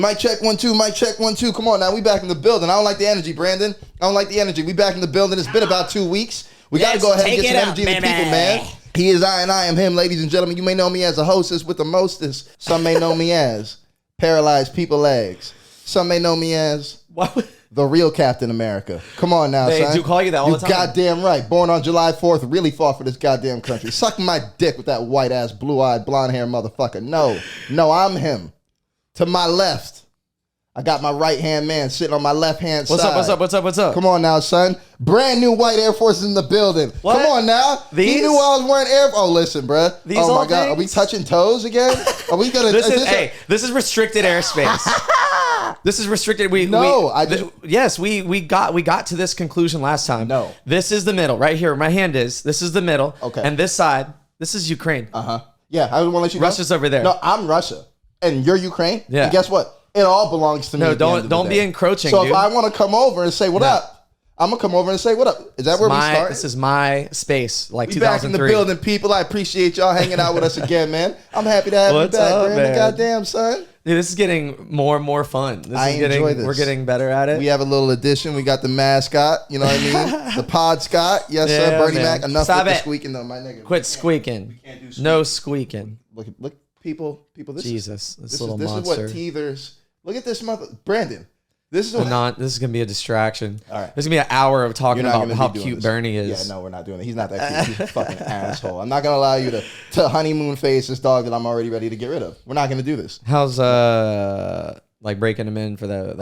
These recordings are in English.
Mic check 1 2. Mic check 1 2. Come on now, we back in the building. I don't like the energy, Brandon. I don't like the energy. We back in the building. It's been about 2 weeks. We got to go ahead and get some energy to people, man. He is I and I am him, ladies and gentlemen. You may know me as a hostess with the mostest. Some may know me as paralyzed people legs. Some may know me as the real Captain America. Come on now, they son. do call you that all the time. You goddamn right. Born on July 4th, really fought for this goddamn country. Suck my dick with that white-ass, blue-eyed, blonde-haired motherfucker. No, I'm him. To my left, I got my right-hand man sitting on my left-hand side. What's up? Come on now, son. Brand new white Air Forces in the building. What? Come on now. These? He knew I was wearing Air. Oh, listen, bruh. These oh, my old God. things? Are we touching toes again? Are we going to... This is restricted airspace. This is restricted. We got to this conclusion last time. No. This is the middle. Right here where my hand is. This is the middle. Okay. And this side, this is Ukraine. Uh-huh. Yeah, I want to let you know. Russia's over there. No, I'm Russia. And you're Ukraine? Yeah. And guess what? It all belongs to me. No, don't be encroaching, So dude. if I want to come over and say what up, I'm going to come over and say what up. Is that where we start? This is my space, like we 2003. back in the building, people. I appreciate y'all hanging out with us again, man. I'm happy to have you back, Brandon. man? Goddamn, son. Dude, this is getting more and more fun. Enjoy this. We're getting better at it. We have a little addition. We got the mascot, you know what I mean? The pod Scott. Yes, Yeah, sir. Bernie man. Mac. Enough Stop with the it. squeaking, though, my nigga. Quit squeaking. Can't do squeak. No squeaking. Look, people, this Jesus, is, little this monster. is what teethers. Look at this mother, Brandon. This is what. This is gonna be a distraction. All right. This is gonna be an hour of talking You're not about gonna how be doing cute this. Bernie is. Yeah, no, we're not doing it. He's not that cute. He's a fucking asshole. I'm not gonna allow you to honeymoon face this dog that I'm already ready to get rid of. We're not gonna do this. How's like breaking him in for the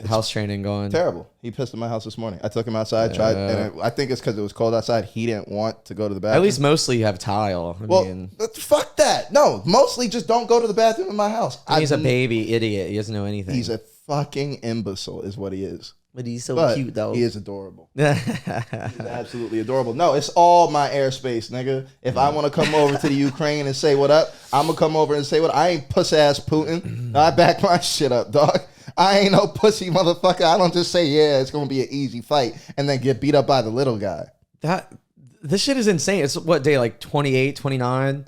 house training going? Terrible. He pissed in my house this morning. I took him outside, tried, and I think it's because it was cold outside. He didn't want to go to the bathroom. At least mostly you have tile. I mean, fuck that. No, mostly just don't go to the bathroom in my house. he's a baby idiot. He doesn't know anything. He's a fucking imbecile, is what he is. But he's so cute though. He is adorable. He's absolutely adorable. No, it's all my airspace, nigga. If I want to come over to the Ukraine and say what up, I'm gonna come over and say what. I ain't puss ass Putin. I back my shit up, dog. I ain't no pussy motherfucker. I don't just say yeah, it's gonna be an easy fight and then get beat up by the little guy. This shit is insane. It's what day, like 28, 29,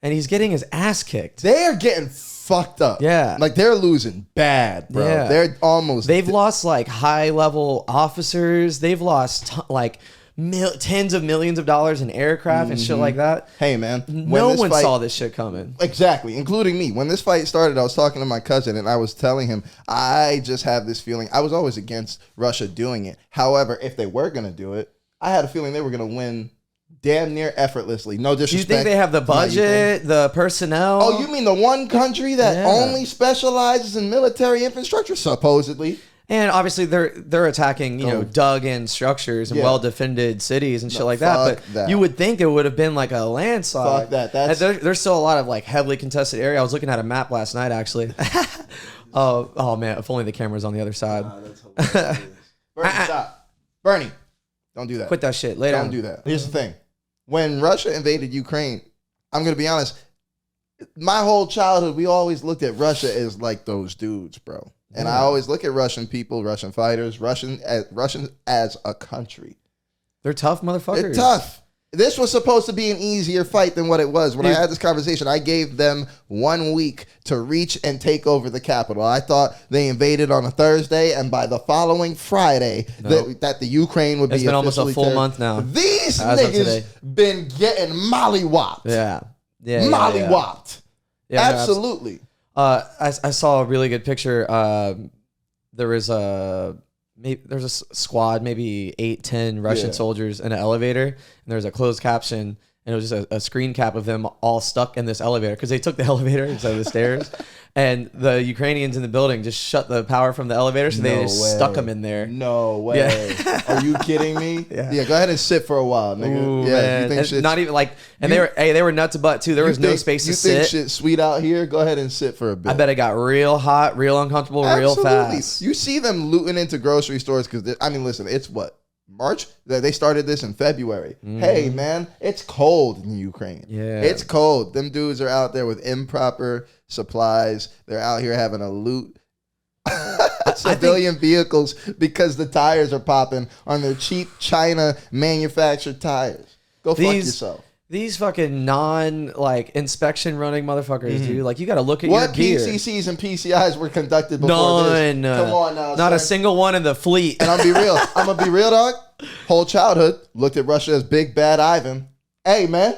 and he's getting his ass kicked. They're getting fucked up. Yeah. Like they're losing bad, bro. Yeah. They're almost. They've lost like high level officers. They've lost tens of millions of dollars in aircraft and shit like that. Hey, man. No one saw this shit coming. Exactly, including me. When this fight started, I was talking to my cousin and I was telling him, I just have this feeling. I was always against Russia doing it. However, if they were going to do it, I had a feeling they were going to win damn near effortlessly. No disrespect. Do you think they have the budget, the personnel? Oh, you mean the one country that only specializes in military infrastructure, supposedly? And obviously they're attacking, dug-in structures and well-defended cities and shit like that. But you would think it would have been like a landslide. Fuck that. There's still a lot of like heavily contested area. I was looking at a map last night, actually. Oh man, if only the camera's on the other side. That's hilarious. Bernie, stop. Bernie, don't do that. Quit that shit. Lay down. Don't do that. Here's the thing. When Russia invaded Ukraine, I'm going to be honest, my whole childhood, we always looked at Russia as like those dudes, bro. And I always look at Russian people, Russian fighters, Russian as a country. They're tough motherfuckers. They're tough. This was supposed to be an easier fight than what it was. When I had this conversation, I gave them 1 week to reach and take over the capital. I thought they invaded on a Thursday, and by the following Friday, that the Ukraine would be It's been almost a full month now. These niggas been getting mollywopped. Yeah. Mollywopped. Yeah, absolutely. I saw a really good picture. There was a squad, maybe 8-10 Russian soldiers in an elevator, and there was a closed caption, and it was just a screen cap of them all stuck in this elevator because they took the elevator instead of the stairs, and the Ukrainians in the building just shut the power from the elevator, so they just stuck them in there. No way. Yeah. Are you kidding me? Yeah. Go ahead and sit for a while, nigga. Ooh, yeah, man. you think shit's, not even like, and they were nuts to butt too. There was no space to sit. You think shit's sweet out here? Go ahead and sit for a bit. I bet it got real hot, real uncomfortable, real fast. You see them looting into grocery stores because, I mean, listen, it's what? March? They started this in February. Hey, man, it's cold in Ukraine. Yeah. It's cold. Them dudes are out there with improper supplies. They're out here having a loot civilian vehicles because the tires are popping on their cheap China manufactured tires. Go fuck yourself. These fucking inspection running motherfuckers, dude. Like, you got to look at your gear. What PCCs and PCIs were conducted before this? Come on now, not a single one in the fleet. And I'm gonna be real, dog. Whole childhood looked at Russia as big bad Ivan. Hey, man.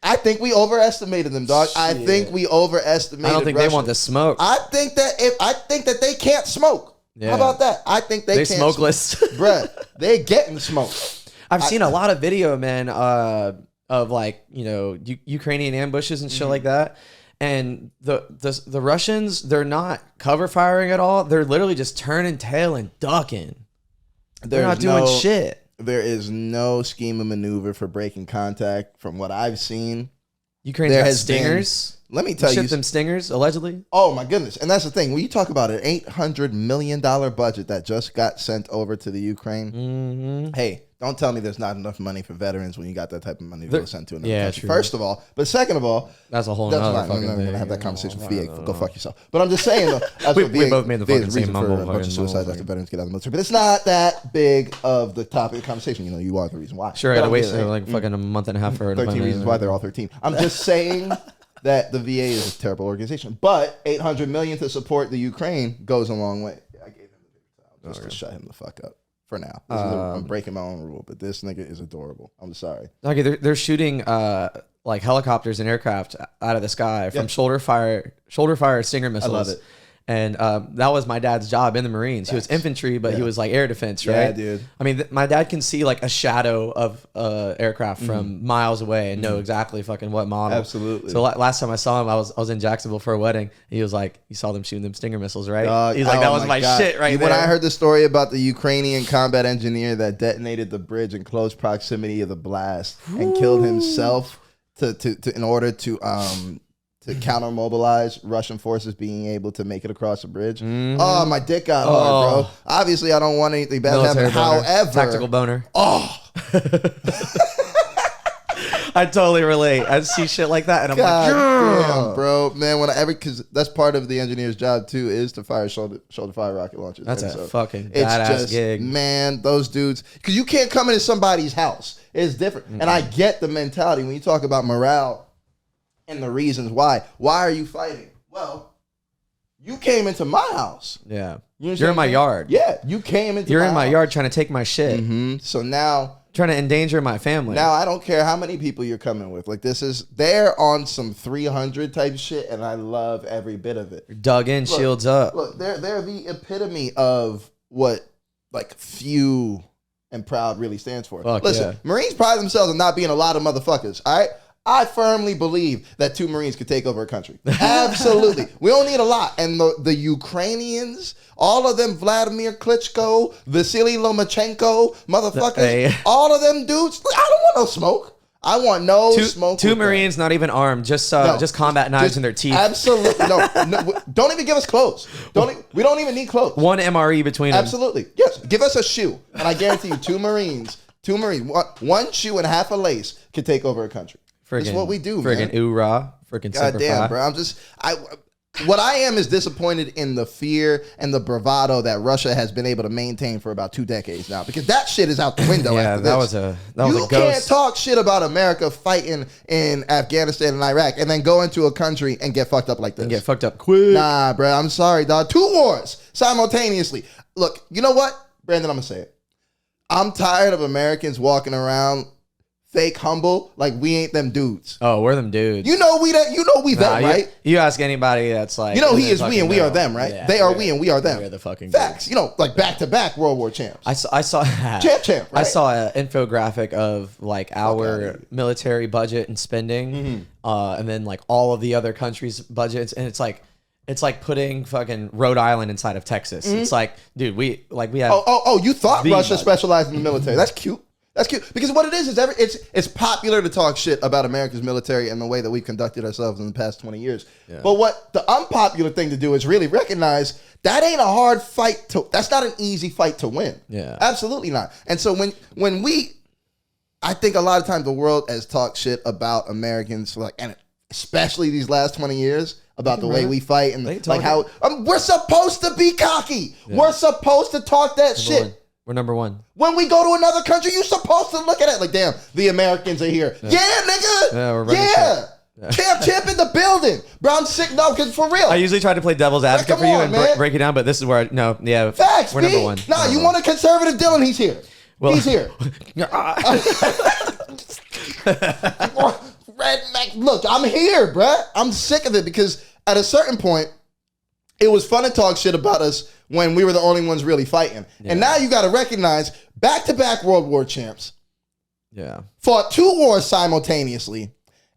I think we overestimated them, dog. I think we overestimated. I don't think Russia. they want the smoke. I think that they can't smoke. Yeah. How about that? I think they can't smokeless. Bruh, they're getting smoke. I've seen a lot of video, man, of Ukrainian ambushes and shit like that. And the Russians, they're not cover firing at all. They're literally just turning tail and ducking. They're not doing shit. There is no scheme of maneuver for breaking contact from what I've seen. Ukraine's got stingers. Let me tell you. Shipped them stingers, allegedly. Oh, my goodness. And that's the thing. When you talk about an $800 million budget that just got sent over to the Ukraine, hey, don't tell me there's not enough money for veterans when you got that type of money to go send to another country. True. First of all. But second of all, that's a whole nother fucking thing. I'm going to have that conversation with VA. Go fuck yourself. But I'm just saying, though. we both made the fucking same mumble. A bunch of suicides after veterans get out of the military. But it's not that big of the topic of conversation. You know, you are the reason why. Sure, I had to wait fucking a month and a half for 13 reasons why they're all 13. I'm just saying that the VA is a terrible organization. But $800 million to support the Ukraine goes a long way. I gave him the big towel just to shut him the fuck up. For now, I'm breaking my own rule, but this nigga is adorable. I'm sorry. Okay, they're shooting helicopters and aircraft out of the sky from shoulder fire Stinger missiles. I love it. And that was my dad's job in the Marines. He was infantry, but he was like air defense, right? Yeah, dude. I mean, my dad can see like a shadow of aircraft from miles away and know exactly fucking what model. Absolutely. So last time I saw him, I was in Jacksonville for a wedding. He was like, "You saw them shooting them Stinger missiles, right?" He's like, "That was my shit right there." When I heard the story about the Ukrainian combat engineer that detonated the bridge in close proximity of the blast and killed himself in order to counter mobilize Russian forces being able to make it across the bridge. Oh, my dick got hard, bro. Obviously, I don't want anything bad to happen. However, tactical boner. Oh. I totally relate. I see shit like that, and I'm God like, damn, bro, man. Because that's part of the engineer's job too, is to fire shoulder fire rocket launchers. That's a fucking badass gig, man. Those dudes, because you can't come into somebody's house. It's different, and I get the mentality when you talk about morale and the reasons why. Why are you fighting? Well, you came into my house. Yeah, you're in my yard. Yeah, you came into. You're in my yard trying to take my shit. So now. Trying to endanger my family. Now, I don't care how many people you're coming with. Like, they're on some 300 type shit, and I love every bit of it. Dug in, shields up. Look, they're the epitome of what, like, few and proud really stands for. Listen, Marines pride themselves on not being a lot of motherfuckers, all right? I firmly believe that 2 Marines could take over a country. Absolutely. We don't need a lot. And the Ukrainians, all of them, Vladimir Klitschko, Vasily Lomachenko, motherfuckers, all of them dudes, I don't want no smoke. I want no smoke. 2 Marines, not even armed, just combat knives in their teeth. Absolutely. No, don't even give us clothes. We don't even need clothes. 1 MRE between them. Absolutely. Yes. Give us a shoe. And I guarantee you, 2 Marines, 1 shoe and half a lace could take over a country. That's what we do, man. Friggin' oorah. Friggin' goddamn, bro. What I am is disappointed in the fear and the bravado that Russia has been able to maintain for about 2 decades now, because that shit is out the window. After this. that was a ghost. You can't talk shit about America fighting in Afghanistan and Iraq and then go into a country and get fucked up like this. And get fucked up quick. Nah, bro. I'm sorry, dog. 2 wars simultaneously. Look, you know what, Brandon? I'm gonna say it. I'm tired of Americans walking around fake humble, like we ain't them dudes. Oh, we're them dudes. You know we them, right? You ask anybody that's like, you know, he is we and we are them, right? Yeah, they are we and we are them. We're the fucking facts. dudes. You know, like back to back World War champs. I saw champ. Right? I saw an infographic of like our military budget and spending, and then like all of the other countries' budgets, and it's like putting fucking Rhode Island inside of Texas. It's like, dude, we have. Oh, you thought Russia specialized in the military? That's cute. That's cute, because what it is it's popular to talk shit about America's military and the way that we've conducted ourselves in the past 20 years. Yeah. But what the unpopular thing to do is really recognize that ain't a hard fight that's not an easy fight to win. Yeah. Absolutely not. And so I think a lot of times the world has talked shit about Americans, and especially these last 20 years, about the way we fight and how we're supposed to be cocky. Yeah. We're supposed to talk that shit. We're number one. When we go to another country, you're supposed to look at it like, damn, the Americans are here. Yeah, nigga. Yeah, we're running yeah. shit. Champ in the building. Bro, I'm sick. No, because for real. I usually try to play devil's advocate for you and break it down, but this is where Facts, we're number one. Nah, you want a conservative Dylan? He's here. Well, he's here. Redneck. Look, I'm here, bruh. I'm sick of it because at a certain point, it was fun to talk shit about us when we were the only ones really fighting. Yeah. And now you got to recognize back-to-back World War champs. Yeah. Fought 2 wars simultaneously.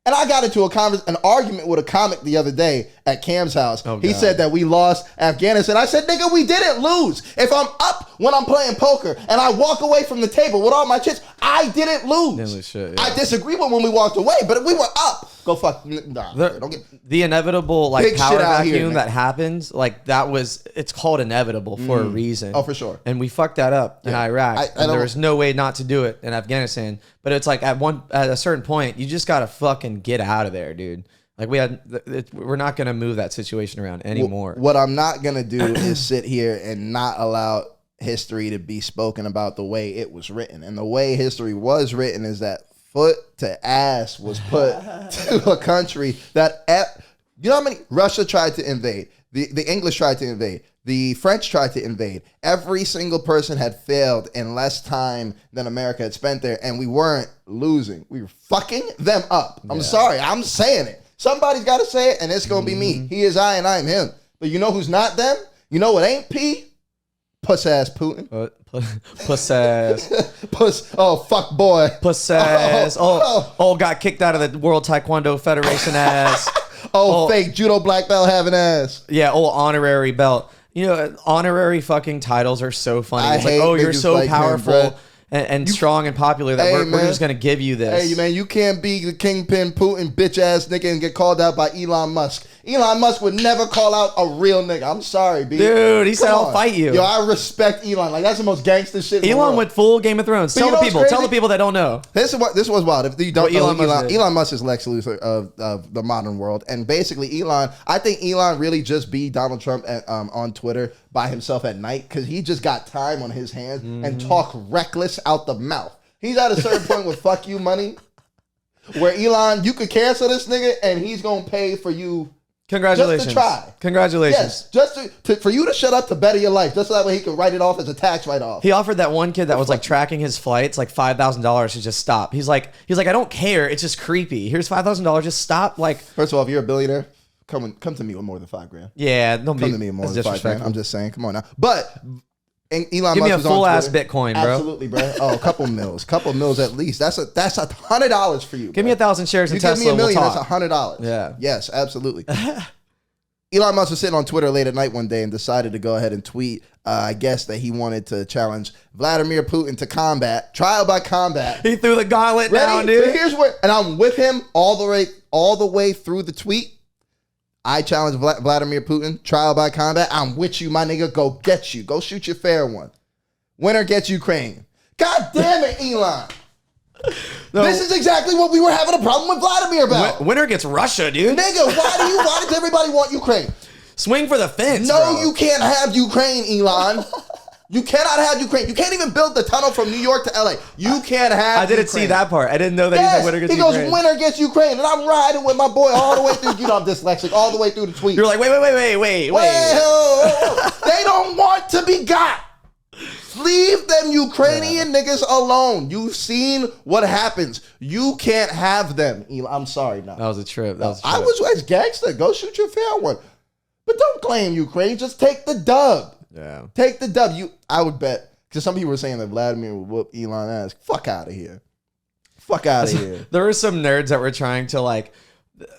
And I got into an argument with a comic the other day at Cam's house. He said that we lost Afghanistan. I said, nigga, we didn't lose. If I'm up when I'm playing poker and I walk away from the table with all my chips, I didn't lose. Shit, yeah. I disagree with when we walked away, but we were up. Go fuck. Nah, don't get the inevitable like power vacuum that happens. Like it's called inevitable for a reason. Oh, for sure. And we fucked that up in Iraq. And there was no way not to do it in Afghanistan. But it's like at a certain point, you just gotta fucking get out of there, dude. Like we're not gonna move that situation around anymore. What I'm not gonna do is sit here and not allow history to be spoken about the way it was written. And the way history was written is that foot to ass was put to a country that, you know how many? Russia tried to invade. The English tried to invade. The French tried to invade. Every single person had failed in less time than America had spent there, and we weren't losing. We were fucking them up. I'm sorry. I'm saying it. Somebody's got to say it, and it's going to be me. He is I, and I am him. But you know who's not them? You know what ain't P? Puss-ass Putin. Puss-ass. Oh, fuck boy. Puss-ass. Got kicked out of the World Taekwondo Federation ass. Fake judo black belt having ass. Yeah, honorary belt. You know, honorary fucking titles are so funny. It's like, you're so like powerful and strong and popular that we're just going to give you this. Hey, man, you can't be the kingpin Putin bitch-ass nigga and get called out by Elon Musk. Elon Musk would never call out a real nigga. I'm sorry, B. Dude, he said, I'll fight you. Yo, I respect Elon. Like, that's the most gangster shit in the world. Elon went full Game of Thrones. Tell the people that don't know. This was wild. If you don't know, Elon Musk is Lex Luthor of the modern world. And basically, I think Elon really just be Donald Trump on Twitter by himself at night because he just got time on his hands and talk reckless out the mouth. He's at a certain point with fuck you money where Elon, you could cancel this nigga and he's going to pay for you. Congratulations. Just to try. Congratulations. Yes, just for you to shut up to better your life. Just so that way he can write it off as a tax write-off. He offered that one kid that was like tracking his flights like $5,000 to just stop. He's like, I don't care. It's just creepy. Here's $5,000. Just stop. Like, first of all, if you're a billionaire, come to me with more than $5,000. Yeah, come to me with more than $5,000. I'm just saying. Come on now. But Elon Musk give me a was full on ass Bitcoin, bro. Absolutely, bro. Oh, a couple mils at least. That's $100 for you. Give me 1,000 shares in Tesla. Give me $1 million. That's $100. Yeah. Yes, absolutely. Elon Musk was sitting on Twitter late at night one day and decided to go ahead and tweet, I guess, that he wanted to challenge Vladimir Putin to trial by combat. He threw the gauntlet down, dude. But here's where, and I'm with him all the way through the tweet. I challenge Vladimir Putin, trial by combat. I'm with you, my nigga. Go get you. Go shoot your fair one. Winner gets Ukraine. God damn it, Elon. No. This is exactly what we were having a problem with Vladimir about. Winner gets Russia, dude. Nigga, why does everybody want Ukraine? Swing for the fence, No, bro. you can't have Ukraine, Elon. You cannot have Ukraine. You can't even build the tunnel from New York to LA. You can't have I didn't see that part. I didn't know that he said winner gets Ukraine. He goes, winner gets Ukraine. And I'm riding with my boy all the way through. You know I'm dyslexic. All the way through the tweet. You're like, wait. They don't want to be got. Leave them Ukrainian niggas alone. You've seen what happens. You can't have them. I'm sorry. No. That was a trip. I was gangster. Go shoot your fair one. But don't claim Ukraine. Just take the dub. Yeah. Take the W. I would bet. Because some people were saying that Vladimir would whoop Elon ass. Fuck out of here. Fuck out of here. There were some nerds that were trying to like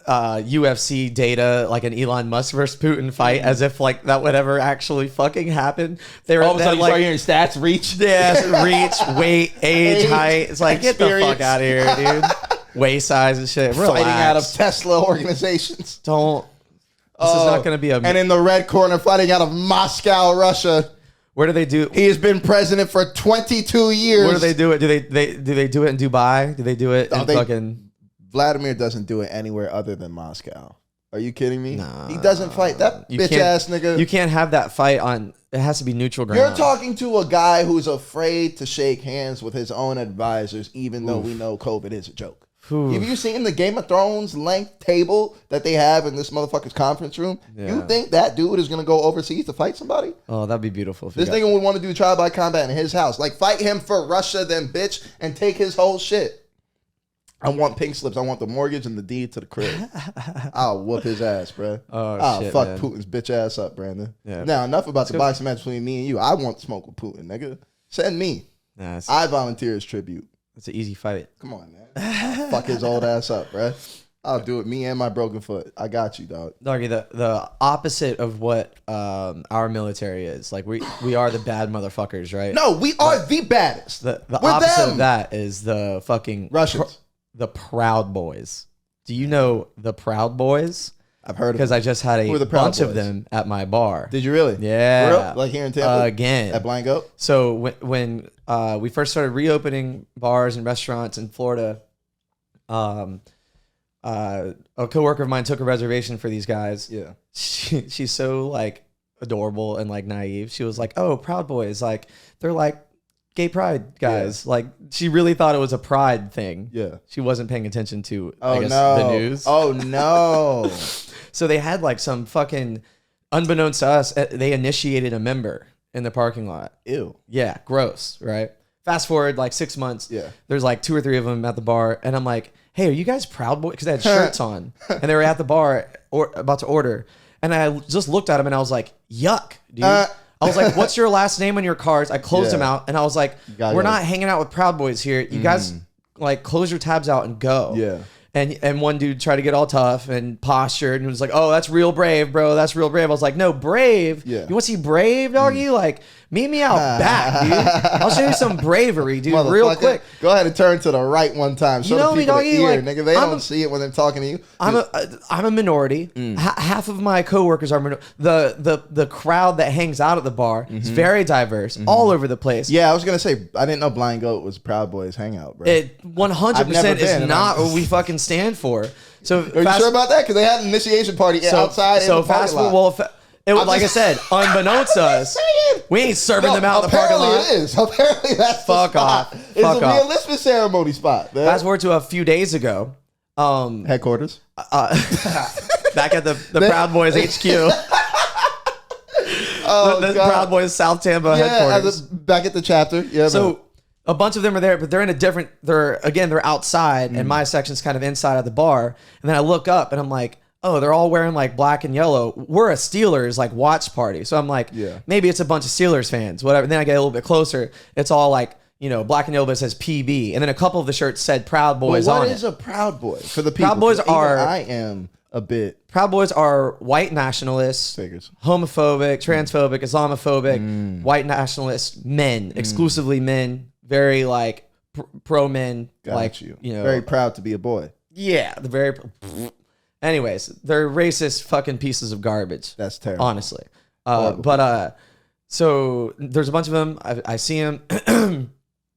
UFC data like an Elon Musk versus Putin fight as if like that would ever actually fucking happen. They were all of a sudden like, you start hearing stats, reach. Yeah, reach, weight, age, height. It's like, get the fuck out of here, dude. Waist size and shit. Relax. Fighting out of Tesla organizations. Don't. This is not going to be a... And in the red corner, fighting out of Moscow, Russia. Where do they do... He has been president for 22 years. Where do they do it? Do they do it in Dubai? Do they do it in fucking... Vladimir doesn't do it anywhere other than Moscow. Are you kidding me? Nah. He doesn't fight. That bitch-ass nigga... You can't have that fight on... it has to be neutral ground. You're talking to a guy who's afraid to shake hands with his own advisors, even though we know COVID is a joke. Have you seen the Game of Thrones length table that they have in this motherfucker's conference room? Yeah. You think that dude is going to go overseas to fight somebody? Oh, that'd be beautiful. This nigga would want to do trial by combat in his house. Like, fight him for Russia, then bitch, and take his whole shit. I want pink slips. I want the mortgage and the deed to the crib. I'll whoop his ass, bro. I'll fuck man. Putin's bitch ass up, Brandon. Yeah. Now, enough about the boxing match between me and you. I want to smoke with Putin, nigga. Send me. Nah, I volunteer as tribute. It's an easy fight. Come on, man. Fuck his old ass up, bro. I'll do it. Me and my broken foot. I got you, dog. Doggy, the opposite of what our military is. Like, we are the bad motherfuckers, right? No, we are the baddest. The opposite of that is the fucking Russians. The Proud Boys. Do you know the Proud Boys? I've heard of them. Because I just had a bunch of them at my bar. Did you really? Yeah. Like here in Tampa? Again. At Blind Goat? So when we first started reopening bars and restaurants in Florida, a coworker of mine took a reservation for these guys. Yeah. She's so like adorable and like naive. She was like, "Oh, Proud Boys, like they're like gay pride guys." Yeah. Like she really thought it was a pride thing. Yeah. She wasn't paying attention to the news. Oh no. So they had like some fucking, unbeknownst to us, they initiated a member in the parking lot. Ew. Yeah, gross, right? Fast forward like 6 months. Yeah. There's like 2 or 3 of them at the bar, and I'm like, "Hey, are you guys Proud Boys?" Because they had shirts on, and they were at the bar about to order, and I just looked at them and I was like, "Yuck, dude." I was like, "What's your last name on your cards?" I closed them out, and I was like, "We're not hanging out with Proud Boys here. You guys like close your tabs out and go." Yeah. And one dude tried to get all tough and postured and was like, "Oh, that's real brave, bro. That's real brave." I was like, "No, Brave? Yeah. You want to see Brave, doggy? Like, meet me out back, dude. I'll show you some bravery, dude, real quick." Go ahead and turn to the right one time. Show the people the ear, like, nigga. They don't see it when they're talking to you. I'm a minority. Half of my coworkers are the crowd that hangs out at the bar is very diverse, all over the place. Yeah, I was gonna say I didn't know Blind Goat was Proud Boys hangout, bro. It 100% is not what we fucking stand for. So are you sure about that? Because they had an initiation party outside. So fast forward. Like I said, unbeknownst to us, we ain't serving them out in the parking lot. Apparently it is. Apparently that's the spot. Off. It's a real lisping ceremony spot, man. Fast forward to a few days ago. Headquarters. Back at the Proud Boys HQ. The Proud Boys South Tampa headquarters. Back at the chapter. Yeah. So a bunch of them are there, but they're in a different, they're outside, and my section's kind of inside of the bar. And then I look up and I'm like, oh, they're all wearing like black and yellow. We're a Steelers like watch party. So I'm like, maybe it's a bunch of Steelers fans, whatever. And then I get a little bit closer. It's all like, black and yellow, but it says PB. And then a couple of the shirts said Proud Boys on it. What is a Proud Boy for the people? Proud Boys are... I am a bit... Proud Boys are white nationalists, homophobic, transphobic, Islamophobic, white nationalists, men, exclusively men, very like pro men. Got you. Very proud to be a boy. Yeah, the very... Anyways, they're racist fucking pieces of garbage. That's terrible. Honestly. So there's a bunch of them. I see them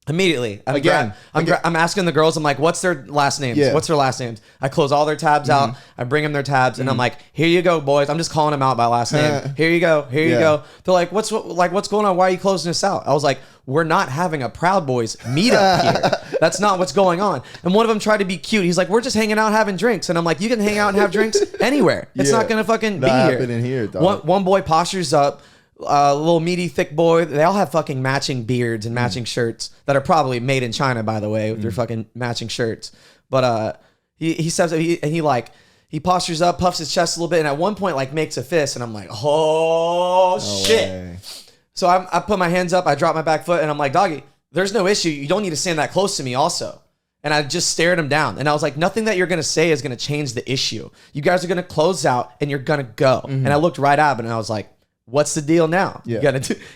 immediately. I'm asking the girls, I'm like, what's their last names? Yeah. What's their last names? I close all their tabs out. I bring them their tabs and I'm like, here you go, boys. I'm just calling them out by last name. Here you go. Here you go. They're like, what's going on? Why are you closing this out? I was like, we're not having a Proud Boys meetup here. That's not what's going on. And one of them tried to be cute. He's like, we're just hanging out having drinks. And I'm like, you can hang out and have drinks anywhere. It's not going to fucking be here. In here, dog. One boy postures up. A little meaty, thick boy. They all have fucking matching beards and matching shirts that are probably made in China, by the way. They're fucking matching shirts. But he says he postures up, puffs his chest a little bit, and at one point like makes a fist, and I'm like, oh shit. Way. So I put my hands up, I drop my back foot, and I'm like, doggy, there's no issue. You don't need to stand that close to me also. And I just stared him down. And I was like, nothing that you're going to say is going to change the issue. You guys are going to close out, and you're going to go. And I looked right at him, and I was like, what's the deal now? Yeah.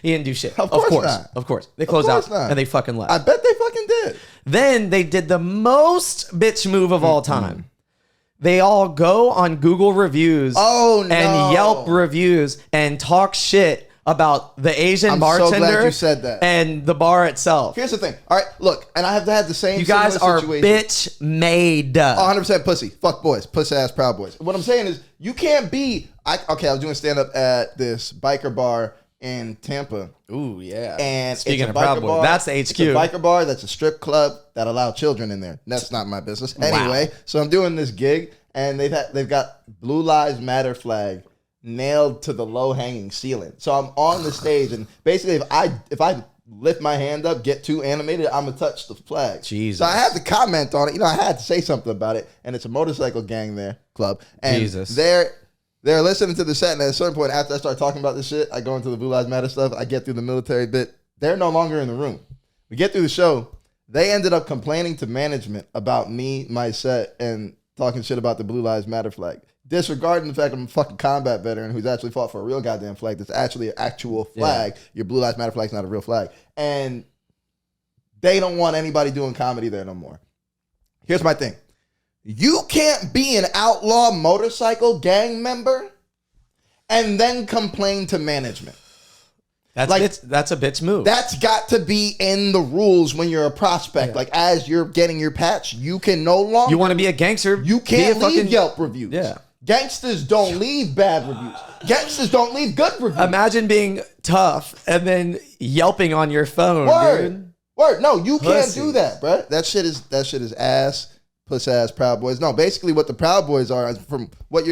He didn't do shit. Of course not. Of course. They closed out and they fucking left. I bet they fucking did. Then they did the most bitch move of all time. They all go on Google reviews and Yelp reviews and talk shit about the Asian bartender. I'm so glad you said that. And the bar itself. Here's the thing. All right, look, and I have had the same. You guys are situation. bitch made. 100% pussy. Fuck boys. Pussy ass Proud Boys. What I'm saying is, you can't be. I was doing stand up at this biker bar in Tampa. Ooh, yeah. And speaking of Proud Boys, that's the HQ. It's a biker bar that's a strip club that allow children in there. That's not my business. Anyway, so I'm doing this gig, and they've got Blue Lives Matter flag nailed to the low hanging ceiling. So I'm on the stage, and basically if I lift my hand up, get too animated, I'm gonna touch the flag. Jesus. So I had to comment on it. I had to say something about it. And it's a motorcycle gang there, club. And Jesus. they're listening to the set, and at a certain point, after I start talking about this shit, I go into the Blue Lives Matter stuff. I get through the military bit. They're no longer in the room. We get through the show. They ended up complaining to management about me, my set, and talking shit about the Blue Lives Matter flag. Disregarding the fact I'm a fucking combat veteran who's actually fought for a real goddamn flag that's actually an actual flag. Yeah. Your Blue Lives Matter flag's not a real flag. And they don't want anybody doing comedy there no more. Here's my thing. You can't be an outlaw motorcycle gang and then complain to management. That's a bitch move. That's got to be in the rules when you're a prospect. Yeah. Like, as you're getting your patch, you can no longer... You want to be a gangster? You can't leave Yelp reviews. Yeah. Gangsters don't leave bad reviews. Gangsters don't leave good reviews. Imagine being tough and then yelping on your phone, dude. Word. No, you can't do that, bro. That shit is ass, puss ass Proud Boys. No, basically what the Proud Boys are, from what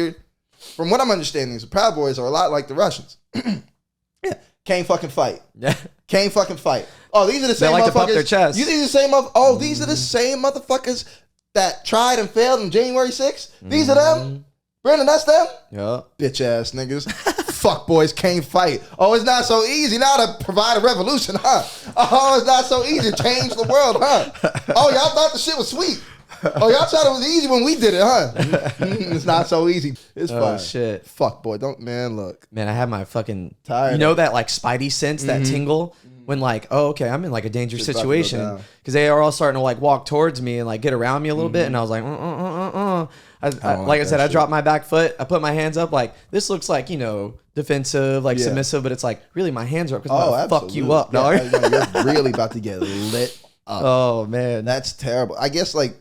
I'm understanding, is the Proud Boys are a lot like the Russians. Yeah. Can't fucking fight. Yeah. Can't fucking fight. Oh, these are the same they like motherfuckers. To pump their chest. These are the same motherfuckers that tried and failed on January 6th. These are them. Brandon, that's them? Yeah. Bitch ass niggas. Fuck boys can't fight. Oh, it's not so easy now to provide a revolution, huh? Oh, it's not so easy to change the world, huh? Oh, y'all thought the shit was sweet. Oh, y'all thought it was easy when we did it, huh? It's not so easy. It's fine. Shit. Fuck boy, look. Man, I have my fucking tired. You know that like spidey sense, that tingle when like, oh, okay, I'm in like a dangerous situation, because they are all starting to like walk towards me and like get around me a little bit, and I was like, like I said, I dropped my back foot. I put my hands up. Like, this looks like, defensive, like submissive, but it's like, really, my hands are up because I'm going to fuck you up, dog. You're really about to get lit up. Oh, man. That's terrible. I guess, like,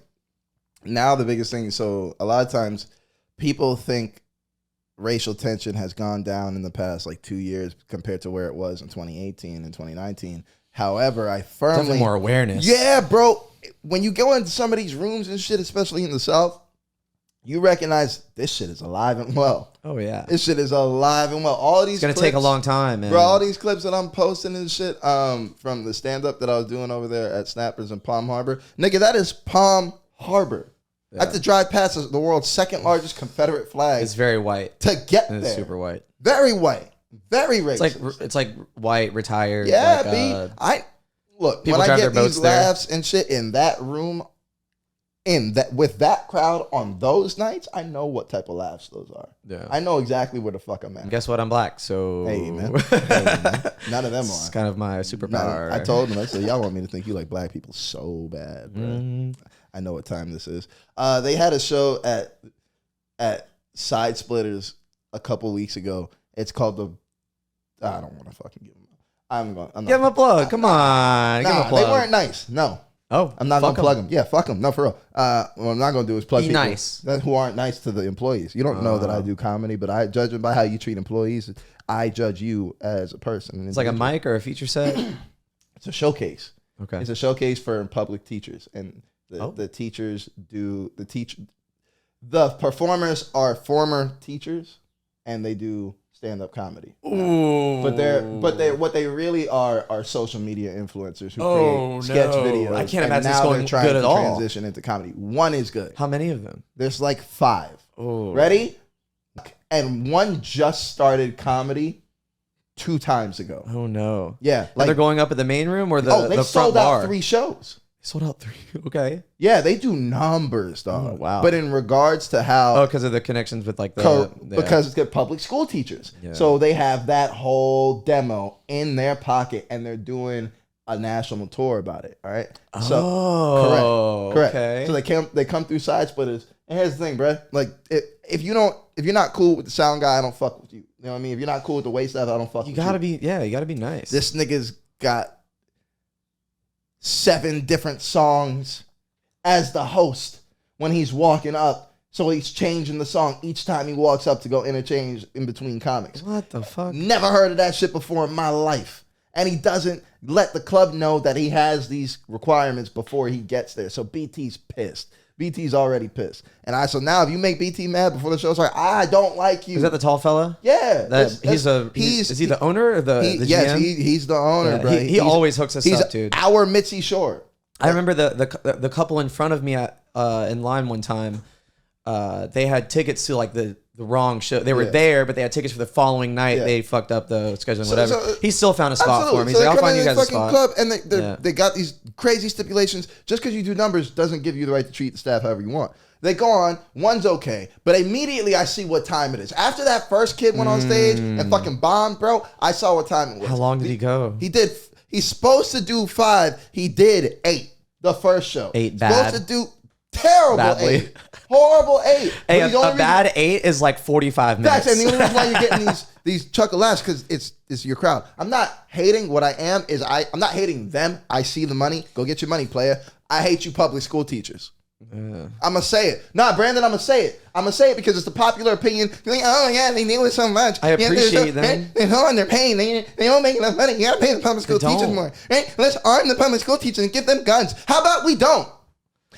now the biggest thing, so a lot of times people think racial tension has gone down in the past, like, 2 years compared to where it was in 2018 and 2019. However, I firmly... Definitely more awareness. Yeah, bro. When you go into some of these rooms and shit, especially in the South, you recognize this shit is alive and well. Oh, yeah. This shit is alive and well. All these It's going to take a long time, man. Bro, all these clips that I'm posting and shit from the stand-up that I was doing over there at Snappers in Palm Harbor. Nigga, that is Palm Harbor. Yeah. I have to drive past the world's second largest Confederate flag. It's very white. To get there. It's super white. Very white. Very racist. It's like white, retired. Yeah, like, look, when I get these laughs and shit in that room, with that crowd on those nights, I know what type of laughs those are. Yeah. I know exactly where the fuck I'm at. And guess what? I'm black, so... Hey, man. None of them It's kind of my superpower. I told them, I said, y'all want me to think you like black people so bad, bro. I know what time this is. They had a show at Side Splitters a couple weeks ago. It's called I don't want to fucking give them. Give them a plug. Come on. Give them a plug. They weren't nice. No. Oh, I'm not going to plug them. Yeah, fuck them. No, for real. What I'm not going to do is plug people nice. Who aren't nice to the employees. You don't know that I do comedy, but I judge them by how you treat employees. I judge you as a person. It's like a mic or a feature set? It's a showcase. Okay. It's a showcase for public teachers. And the teachers the performers are former teachers, and they do stand-up comedy. Ooh. But what they really are social media influencers who create sketch videos. I can't imagine it's going good at all. Transition into comedy. One is good. How many of them? There's like 5. Oh. Ready? And one just started comedy 2 times ago. Oh no. Yeah. Like, they're going up at the main room or the they front sold bar? out 3 shows. Sold out 3. Okay. Yeah, they do numbers, dog. Oh, wow. But in regards to how... because of the connections with like because it's good public school teachers. Yeah. So they have that whole demo in their pocket, and they're doing a national tour about it. All right. So correct. Okay. So they come through Side Splitters. And here's the thing, bro. Like if you're not cool with the sound guy, I don't fuck with you. You know what I mean? If you're not cool with the waist stuff, I don't fuck with you. You gotta be nice. This nigga's got 7 different songs as the host when he's walking up So he's changing the song each time he walks up to go interchange in between comics. What the fuck? Never heard of that shit before in my life. And he doesn't let the club know that he has these requirements before he gets there. So BT's pissed. BT's already pissed. And so now if you make BT mad before the show starts, I don't like you. Is that the tall fella? Yeah. Is he the owner or the GM? Yes, he's the owner, bro. He always hooks us up, dude. Our Mitzi Shore. I remember the couple in front of me in line one time. They had tickets to like the wrong show. They were there, but they had tickets for the following night. Yeah. They fucked up the scheduling, whatever. he still found a spot for him. He's like, I'll find you guys a spot. Club and they got these crazy stipulations. Just because you do numbers doesn't give you the right to treat the staff however you want. They go on, one's okay, but immediately I see what time it is. After that first kid went on stage and fucking bombed, bro, I saw what time it was. How long did he go? He's supposed to do 5. He did 8 the first show. 8 bad. Supposed to do terrible Badly. 8. Horrible 8. Hey, a bad 8 is like 45 minutes. Facts, and the only reason why you're getting these chuckle laughs because it's your crowd. I'm not hating. What I am is I'm not hating them. I see the money. Go get your money, player. I hate you public school teachers. I'm going to say it. Nah, Brandon, I'm going to say it. I'm going to say it because it's the popular opinion. You're like, oh, yeah, they deal with so much. I appreciate them. They're paying. They don't make enough money. You got to pay the public school teachers more. Right? Let's arm the public school teachers and give them guns. How about we don't?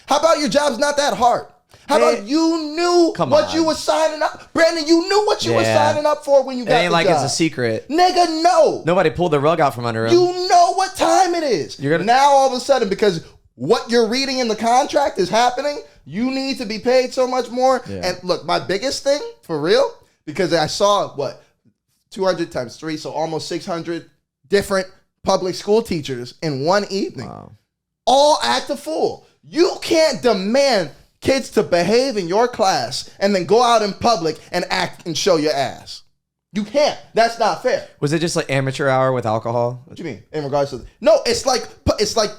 How about your job's not that hard? How about you knew what you were signing up? Brandon, you knew what you were signing up for when you got the job. It ain't like it's a secret. Nigga, no. Nobody pulled the rug out from under him. You know what time it is. Now all of a sudden, because what you're reading in the contract is happening, you need to be paid so much more. Yeah. And look, my biggest thing, for real, because I saw, 200 times 3, so almost 600 different public school teachers in one evening. Wow. All act a fool. You can't demand kids to behave in your class and then go out in public and act and show your ass. You can't. That's not fair. Was it just like amateur hour with alcohol? What do you mean? In regards to no, it's like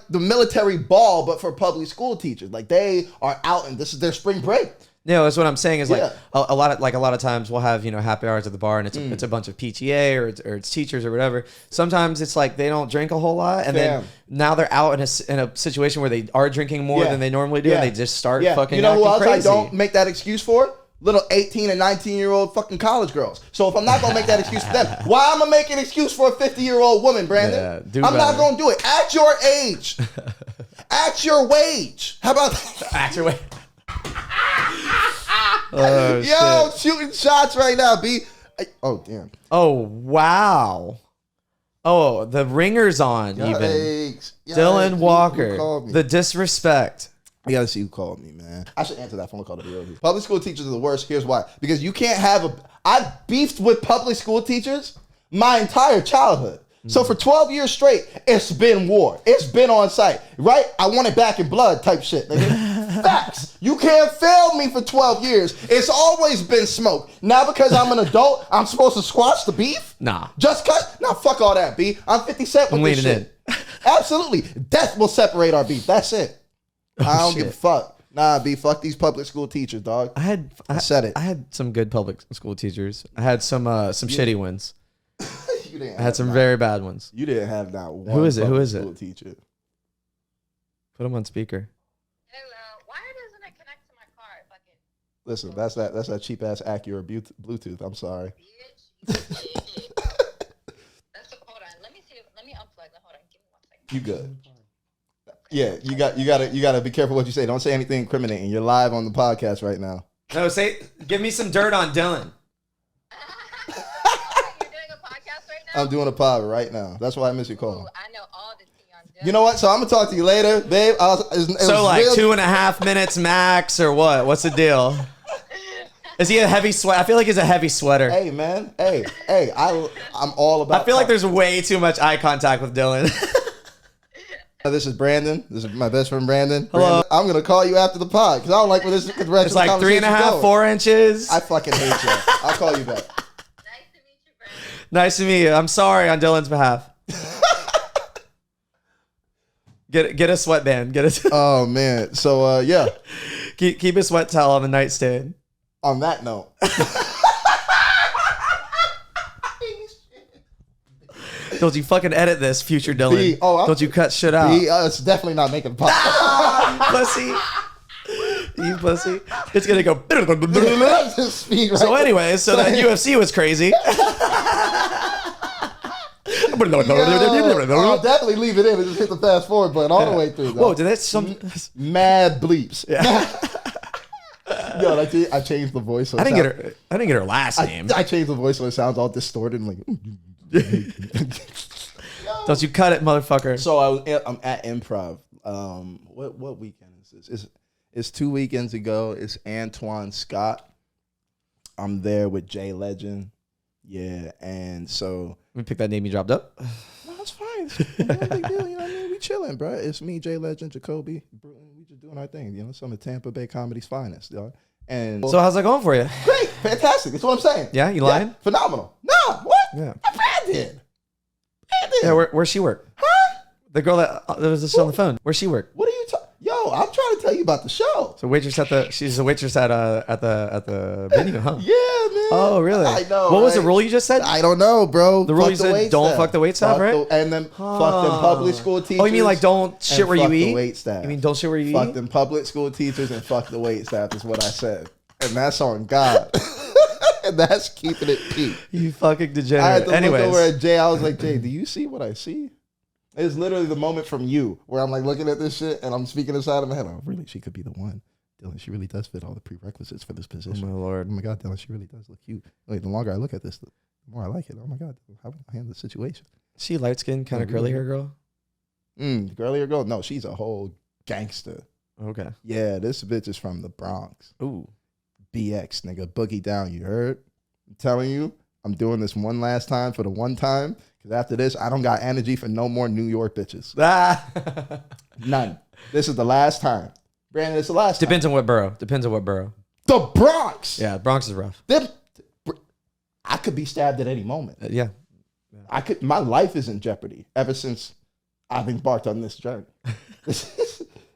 the military ball, but for public school teachers. Like they are out and this is their spring break. No, that's what I'm saying is like a lot of times we'll have, happy hours at the bar and it's a bunch of PTA or it's teachers or whatever. Sometimes it's like they don't drink a whole lot and then now they're out in a situation where they are drinking more than they normally do and they just start fucking You know who else crazy. I don't make that excuse for? Little 18 and 19-year-old fucking college girls. So if I'm not going to make that excuse for them, why am I making an excuse for a 50-year-old woman, Brandon? I'm not going to do it. At your age. At your wage. How about that? At your wage. Yo, shooting shots right now, B. Oh, damn. Oh, wow. Oh, the ringer's on even. Dylan Walker. The disrespect. I gotta see who called me, man. I should answer that phone call to be real. Public school teachers are the worst. Here's why. Because you can't have I've beefed with public school teachers my entire childhood. So for 12 years straight, it's been war. It's been on site, right? I want it back in blood type shit. Facts. You can't fail me for 12 years. It's always been smoke. Now because I'm an adult, I'm supposed to squash the beef? Nah. Just cause? Nah, fuck all that, B. I'm 50 Cent with this shit. Absolutely. Death will separate our beef. That's it. I don't give a fuck. Nah, B, fuck these public school teachers, dog. I said it. I had some good public school teachers. I had some shitty ones. I had some very bad ones. You didn't have not one. Who is it? Who is it? Teacher. Put him on speaker. Hello. Why doesn't it connect to my car? Fucking. Listen, that's that cheap ass Acura Bluetooth. I'm sorry. Hold on. Let me see. Let me unplug. Hold on. Give me 1 second. You good? Yeah, you gotta be careful what you say. Don't say anything incriminating. You're live on the podcast right now. No, give me some dirt on Dylan. You're doing a podcast right now? I'm doing a pod right now. That's why I missed your call. Ooh, I know all the tea on Dylan. You know what? So I'm gonna talk to you later, babe. So like 2.5 minutes max or what? What's the deal? Is he a heavy sweat? I feel like he's a heavy sweater. Hey man, hey, I'm all about. I feel like there's way too much eye contact with Dylan. This is Brandon. This is my best friend Brandon. Hello. Brandon, I'm gonna call you after the pod because I don't like where this direction. It's like 3.5, 4 inches. I fucking hate you. I'll call you back. Nice to meet you, Brandon. Nice to meet you. I'm sorry on Dylan's behalf. Get a sweatband. Oh man. So yeah. Keep a sweat towel on the nightstand. On that note. Don't you fucking edit this, future Dylan. Don't you cut shit out. It's definitely not making a podcast. Pussy. you pussy. It's gonna go. Speed right So anyway, so that UFC was crazy. I'll definitely leave it in and just hit the fast forward button all the way through. Whoa, did that some? Mad bleeps. Yeah. Yo, I changed the voice. So I didn't get her last name. I changed the voice so it sounds all distorted and like. Don't you cut it, motherfucker? So I'm at Improv. What weekend is this? It's 2 weekends ago. It's Antoine Scott. I'm there with Jay Legend. Yeah, and so Let me pick that name you dropped up. no, it's fine. It's no big deal. You know what I mean? We chilling, bro. It's me, Jay Legend, Jacoby. We just doing our thing. You know, some of Tampa Bay comedy's finest, y'all. And So how's that going for you? great, fantastic. That's what I'm saying. Yeah, you lying? Yeah, phenomenal. Nah, what? Yeah. Brad did. Yeah, where's she work? Huh? The girl that was just on the phone. Where's she work? What are you talking? Yo, I'm trying to tell you about the show. So she's a waitress at the venue, huh? Yeah, man. Oh, really? I know. What was the right? rule you just said? I don't know, bro. The rule you said, don't fuck the wait staff, right? And then fuck them public school teachers. Oh, you mean like don't shit where you fuck the eat? wait staff. You mean don't shit where you Fuck eat? them public school teachers and fuck the wait staff is what I said. And that's on God. And that's keeping it peak. You fucking degenerate. I had to Anyways. look over at Jay. I was like, Jay, do you see what I see? It's literally the moment from you where I'm like looking at this shit and I'm speaking inside of my head. Oh, really? She could be the one. Dylan, she really does fit all the prerequisites for this position. Oh, my Lord. Oh my God, Dylan, she really does look cute. Like, the longer I look at this, the more I like it. Oh my God, how would I handle the situation? She light skinned, kind of curly hair girl? Girlier girl? No, she's a whole gangster. Okay. Yeah, this bitch is from the Bronx. Ooh. BX, nigga. Boogie down, you heard? I'm telling you, I'm doing this one last time for the one time. Because after this, I don't got energy for no more New York bitches. Ah. None. This is the last time. Brandon, it's the last time. Depends on what borough. The Bronx! Yeah, Bronx is rough. I could be stabbed at any moment. Yeah. My life is in jeopardy ever since I've embarked on this journey.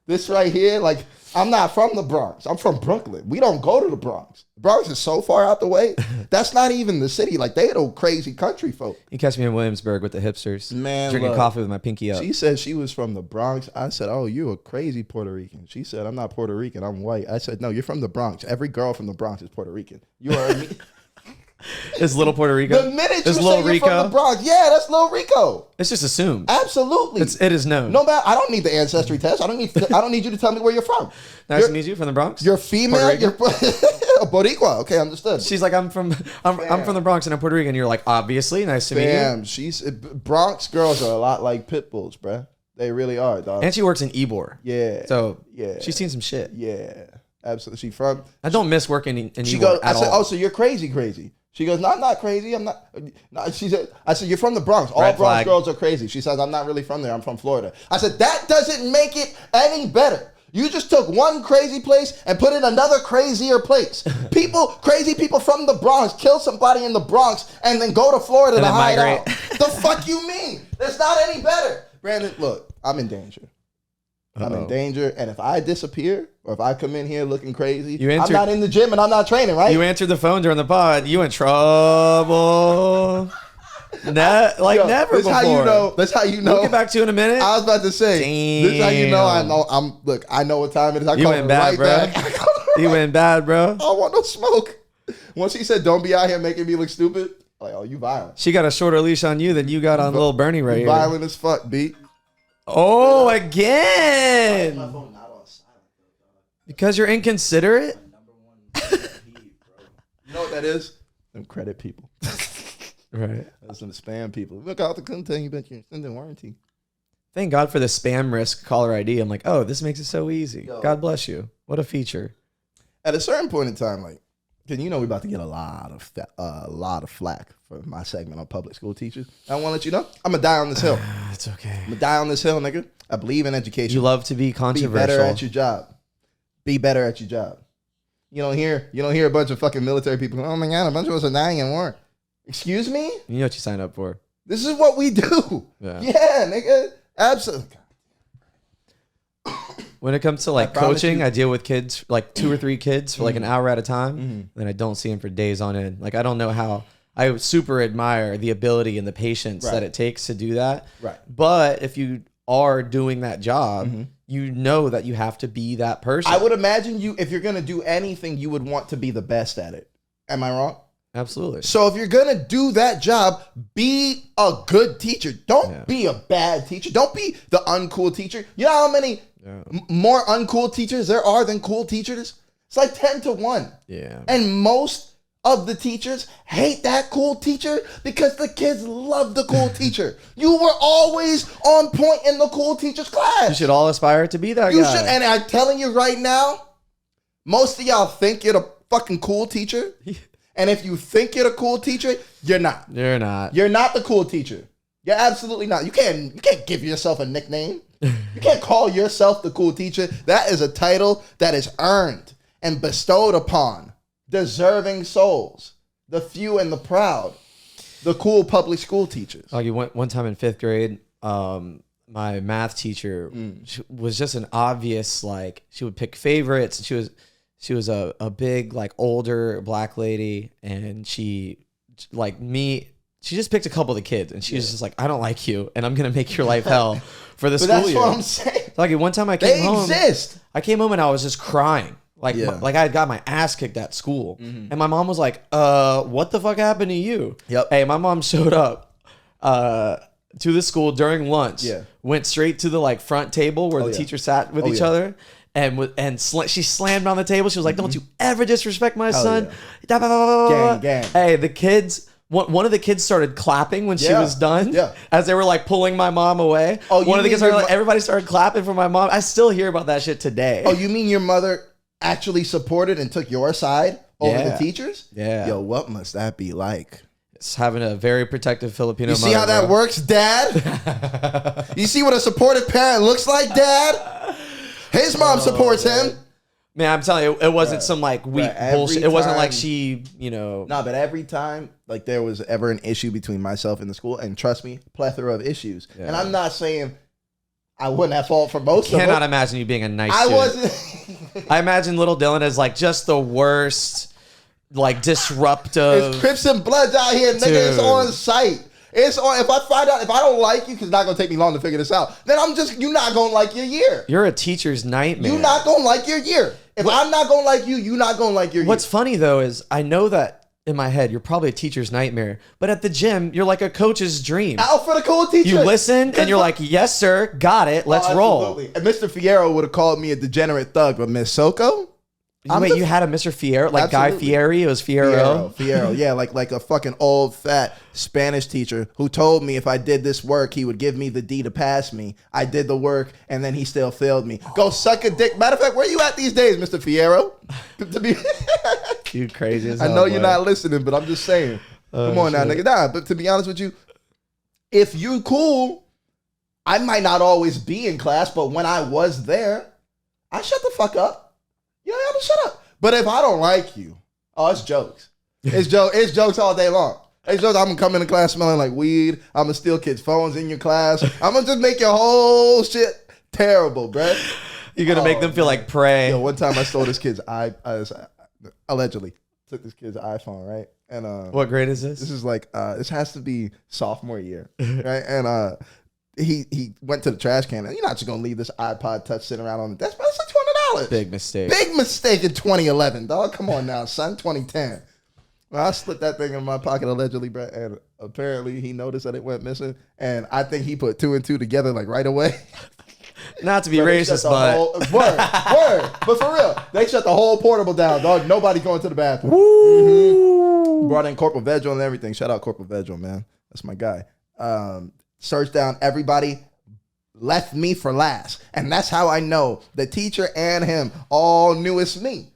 This right here, like, I'm not from the Bronx. I'm from Brooklyn. We don't go to the Bronx. The Bronx is so far out the way. That's not even the city. Like, they the crazy country folk. You catch me in Williamsburg with the hipsters. Man, drinking look, coffee with my pinky up. She said she was from the Bronx. I said, oh, you a crazy Puerto Rican. She said, I'm not Puerto Rican. I'm white. I said, no, you're from the Bronx. Every girl from the Bronx is Puerto Rican. You heard me? Is little Puerto Rico? The minute you is say Lil you're Rico? from the Bronx, yeah, that's Lil Rico. It's just assumed. Absolutely. It is known. No matter, I don't need the ancestry test. I don't need you to tell me where you're from. Nice to meet you, from the Bronx. You're female. Puerto You're Boricua. Okay, understood. She's like, I'm from the Bronx and I'm Puerto Rican. You're like, obviously, nice to meet you. Damn, Bronx girls are a lot like pit bulls, bruh. They really are, dog. And she works in Ybor. Yeah. So yeah, she's seen some shit. Yeah, absolutely. She from. I don't miss working in She Ybor goes. I at said, all. oh, so you're crazy. She goes, no, I'm not crazy. I'm not. No, she said, I said, you're from the Bronx. All Red Bronx flag. girls are crazy. She says, I'm not really from there. I'm from Florida. I said, that doesn't make it any better. You just took one crazy place and put in another crazier place. Crazy people from the Bronx kill somebody in the Bronx and then go to Florida And to then hide migrate. out. The fuck you mean? That's not any better. Brandon, look, I'm in danger. I'm in danger, and if I disappear or if I come in here looking crazy, I'm not in the gym and I'm not training, right? You answered the phone during the pod. You in trouble. Never That's before. how you know. That's how you know. We'll get back to you in a minute. I was about to say. This is how you know. I know what time it is. I You call went it bad, right bro. back. You went bad, bro. I don't want no smoke. Once he said, "Don't be out here making me look stupid," I'm like, oh, you violent. She got a shorter leash on you than you got on little Bernie right You here. violent as fuck, B. Oh, again. Because you're inconsiderate? You know what that is? Them credit people. Right. That's some spam people. Look out the content you bet you're extended warranty. Thank God for the spam risk caller ID. I'm like, oh, this makes it so easy. Yo. God bless you. What a feature. At a certain point in time, like, cause you know we're about to get a lot of flack for my segment on public school teachers. I want to let you know, I'm gonna die on this hill. It's okay. I'm gonna die on this hill, nigga. I believe in education. You love to be Be controversial. better at your job. Be better at your job. You don't hear a bunch of fucking military people. Oh my God, a bunch of us are dying in war. Excuse me? You know what you signed up for. This is what we do. Yeah. Yeah, nigga. Absolutely. When it comes to like promise coaching, you- I deal with kids, like 2 or 3 kids for like an hour at a time. Mm-hmm. Then I don't see them for days on end. Like I don't know how. I super admire the ability and the patience Right. that it takes to do that. Right. But if you are doing that job, you know that you have to be that person. I would imagine if you're going to do anything, you would want to be the best at it. Am I wrong? Absolutely. So if you're going to do that job, be a good teacher. Don't be a bad teacher. Don't be the uncool teacher. You know how many more uncool teachers there are than cool teachers? It's like 10-1. Yeah. And most of the teachers hate that cool teacher because the kids love the cool teacher. You were always on point in the cool teacher's class. You should all aspire to be that You guy. should, and I'm telling you right now, most of y'all think you're the fucking cool teacher. And if you think you're the cool teacher, you're not. You're not. You're not the cool teacher. You're absolutely not. You can't give yourself a nickname. You can't call yourself the cool teacher. That is a title that is earned and bestowed upon deserving souls, the few and the proud, the cool public school teachers. Like one time in 5th grade, my math teacher was just an obvious, like, she would pick favorites. She was a big, like, older black lady, and she just picked a couple of the kids, and she was just like, I don't like you, and I'm gonna make your life hell for the school That's year. what I'm saying. Like, one time I came home. They exist. I came home and I was just crying. Like I had got my ass kicked at school. And my mom was like, what the fuck happened to you? Yep. Hey, my mom showed up to the school during lunch. Yeah. Went straight to the, like, front table where the teachers sat with each other. And she slammed on the table. She was like, don't you ever disrespect my son. Gang, gang. Hey, the kids... One of the kids started clapping when she was done. Yeah. As they were, like, pulling my mom away. Oh, one of the kids started, like, everybody started clapping for my mom. I still hear about that shit today. Oh, you mean your mother actually supported and took your side over the teachers? Yeah. Yo, what must that be like? It's having a very protective Filipino You see mother, how that bro. works, Dad? You see what a supportive parent looks like, Dad? His mom supports him. Man, I'm telling you, it wasn't some, like, weak every bullshit. It wasn't like time- she, you know... No, but every time, like, there was ever an issue between myself and the school, and trust me, plethora of issues. Yeah. And I'm not saying I wouldn't have fault for most of Cannot them. imagine you being a nice I student. wasn't. I imagine little Dylan as, like, just the worst, like, disruptive... It's Crips and Bloods out here, nigga. It's Dude. on site. It's on. If I find out, if I don't like you, because it's not gonna take me long to figure this out, then you're not gonna like your year. You're a teacher's nightmare. You're not gonna like your year. If I'm not gonna like you, you're not gonna like your year. What's funny, though, is I know that in my head, you're probably a teacher's nightmare, but at the gym, you're like a coach's dream. out for the cool teacher? You listen, and you're like, yes, sir, got it, let's roll. Absolutely. And Mr. Fierro would have called me a degenerate thug, but Miss Soko? Wait, you had a Mr. Fierro? Like Guy Absolutely. Fieri? It was Fierro? Fierro, yeah, like a fucking old fat Spanish teacher who told me if I did this work, he would give me the D to pass me. I did the work, and then he still failed me. Go suck a dick. Matter of fact, where you at these days, Mr. Fierro? To be, You crazy as I hell, know you're boy. not listening, but I'm just saying. Oh, Come on now, shit. nigga. Nah, but to be honest with you, if you cool, I might not always be in class, but when I was there, I shut the fuck up. You know, I have to shut up. But if I don't like you, oh, it's jokes. It's jokes all day long. It's jokes. I'm gonna come into class smelling like weed. I'm gonna steal kids' phones in your class. I'm gonna just make your whole shit terrible, bruh. You're going to make them feel like prey. Yo, one time I stole this kid's allegedly took this kid's iPhone, right? And What grade is this? this is like this has to be sophomore year, right? And he went to the trash can, and you're not just gonna leave this iPod Touch sitting around on the desk. But it's like $200. Big mistake. Big mistake in 2011, dog. Come on now, son. 2010. Well, I slipped that thing in my pocket allegedly, bro, and apparently he noticed that it went missing, and I think he put 2 and 2 together like right away. Not to be Bro, they racist, shut the but... whole- word. But for real, they shut the whole portable down, dog. Nobody going to the bathroom. Brought in Corporal Vedral and everything. Shout out Corporal Vedral, man. That's my guy. Searched down everybody, left me for last. And that's how I know the teacher and him all knew it's me,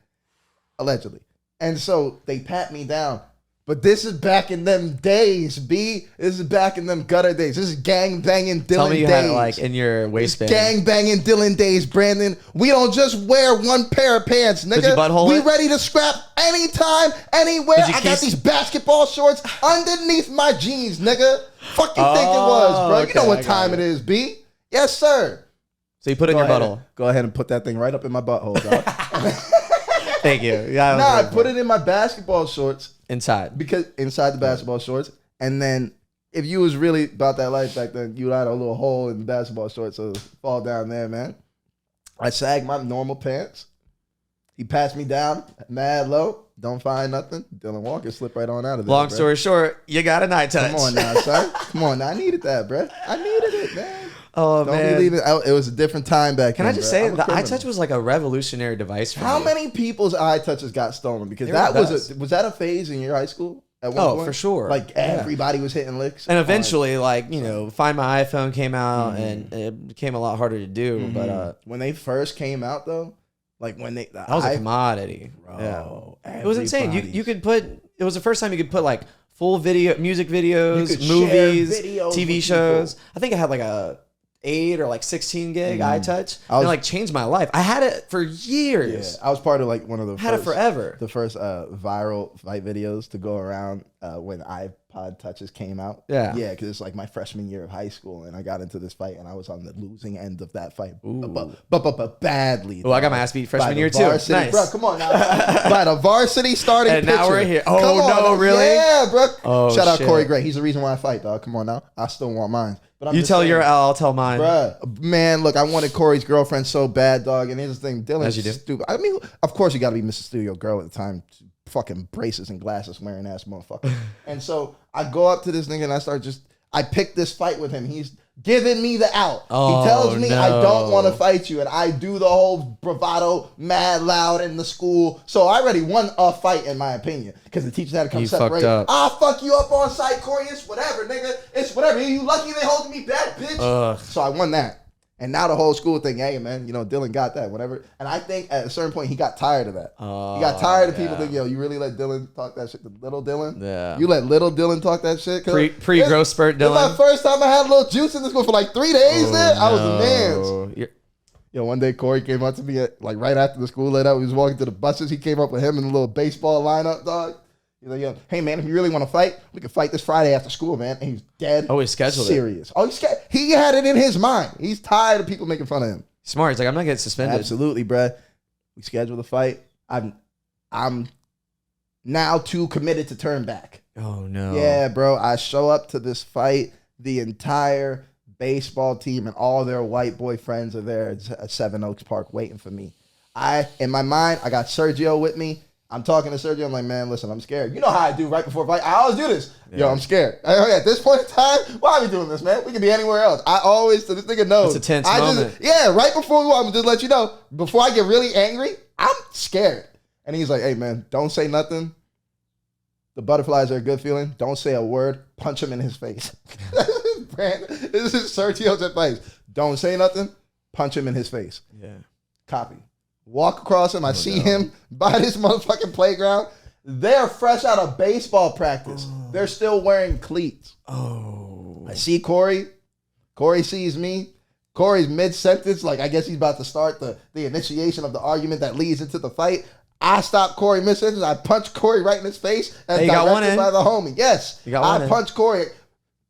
allegedly. And so they pat me down. But this is back in them days, B. This is back in them gutter days. This is gang banging Dylan Tell me you days. had it, like, in your waistband. Gang banging Dylan days, Brandon. We don't just wear one pair of pants, nigga. Did you butthole we it? ready to scrap anytime, anywhere. Did you I got keys- these basketball shorts underneath my jeans, nigga. Fuck you think it was, bro. You know okay, what I got time it. it is, B. Yes, sir. So you put it in your butthole. Go ahead and put that thing right up in my butthole, dog. Thank you. Yeah, Nah, I put it in my basketball shorts inside. because inside the basketball shorts, and then if you was really about that life back then, you would have had a little hole in the basketball shorts, so fall down there, man. I sagged my normal pants. He passed me down, mad low. Don't find nothing. Dylan Walker slipped right on out of there. Long story short, you got a night touch. Come on now, son. Come on now. I needed that, bro. I needed it, man. Oh, Don't man. be leaving. It was a different time back then. Can I just say, I'm a the criminal. iTouch was like a revolutionary device for How me. many people's iTouches got stolen? Because They that were was that a phase in your high school? At one Oh, point? for sure. Like everybody was hitting licks. And eventually, Find My iPhone came out, and it became a lot harder to do. But when they first came out, though, like when they that was a commodity. Bro, It was insane. You could put. It was the first time you could put like full music You videos, could movies, share videos TV with shows. people. I think I had like a 8 or like 16 gig iTouch. I was- And like changed my life. I had it for years. I was part of like one of the Had it forever. The first viral fight videos to go around when iPod touches came out. Yeah. Yeah, because it's like my freshman year of high school, and I got into this fight, and I was on the losing end of that fight, but badly. Oh, I got my ass beat freshman By the year too. varsity. Nice. Bro, come on now. By the varsity starting And now pitcher. we're here. Oh, Come on no, now. really? Yeah, bro. Oh, Shout out shit. Corey Gray. He's the reason why I fight, dog. Come on now. I still want mine. But I'm You just tell saying, your L, I'll tell mine. Bruh, man, look, I wanted Corey's girlfriend so bad, dog. And here's the thing, Dylan's As you do. stupid. I mean, of course you got to be Mr. Studio Girl at the time. Fucking braces and glasses wearing ass motherfucker. And so I go up to this nigga and I pick this fight with him. He's giving me the out. Oh, he tells me I no. don't want to fight you. And I do the whole bravado, mad loud in the school. So I already won a fight, in my opinion. Because the teachers had to come You separate. fucked up. I'll fuck you up on site, Corey. It's whatever, nigga. It's whatever. You lucky they holding me back, bitch. Ugh. So I won that. And now the whole school thing, hey, man, Dylan got that, whatever. And I think at a certain point, he got tired of that. Oh, he got tired of people yeah. thinking, yo, you really let Dylan talk that shit to little Dylan? Yeah. You let little Dylan talk that shit? Pre-growth spurt This is Dylan. my first time I had a little juice in this school for like 3 days there. I was a man. You're- Yo, one day Corey came up to me right after the school let out. We was walking to the buses. He came up with him in a little baseball lineup, dog. He's like, yo, hey, man, if you really want to fight, we can fight this Friday after school, man. And he's dead. Oh, he scheduled it. serious. Oh, he had it in his mind. He's tired of people making fun of him. Smart. He's like, I'm not getting suspended. Absolutely, bruh. We scheduled the fight. I'm now too committed to turn back. Oh, no. Yeah, bro. I show up to this fight. The entire baseball team and all their white boy friends are there at Seven Oaks Park waiting for me. In my mind, I got Sergio with me. I'm talking to Sergio. I'm like, man, listen, I'm scared. You know how I do right before a fight. I always do this. Yo, I'm scared. At this point in time, why are we doing this, man? We could be anywhere else. I always, so this nigga knows. It's a tense moment. Right before we, I'm gonna just let you know, before I get really angry, I'm scared. And he's like, hey, man, don't say nothing. The butterflies are a good feeling. Don't say a word. Punch him in his face. This is Sergio's advice. Don't say nothing. Punch him in his face. Yeah. Copy. Walk across him. I see him by this motherfucking playground. They're fresh out of baseball practice. They're still wearing cleats. Oh. I see Corey. Corey sees me. Corey's mid-sentence. Like, I guess he's about to start the initiation of the argument that leads into the fight. I stop Corey mid-sentence. I punch Corey right in his face. And Hey, you got one in. by the homie. Yes. You got one I in. punch Corey.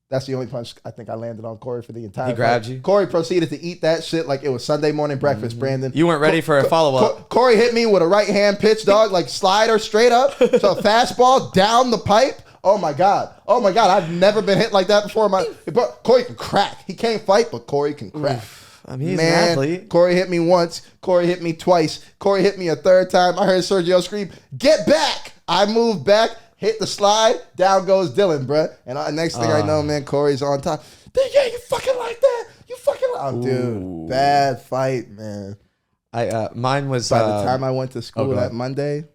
That's the only punch I think I landed on Corey for the entire He grabbed fight. you? Corey proceeded to eat that shit like it was Sunday morning breakfast, Brandon. You weren't ready for a follow-up. Corey hit me with a right hand pitch, dog, like slider straight up. So a fastball down the pipe. Oh my God. I've never been hit like that before. But Corey can crack. He can't fight, but Corey can crack. I mean, he's an athlete. Corey hit me once. Corey hit me twice. Corey hit me a third time. I heard Sergio scream, "Get back!" I moved back. Hit the slide, down goes Dylan, bruh. And next thing I know, man, Corey's on top. Yeah, you fucking like that? You fucking like Oh, dude, bad fight, man. Mine was... By the time I went to school go that ahead. Monday,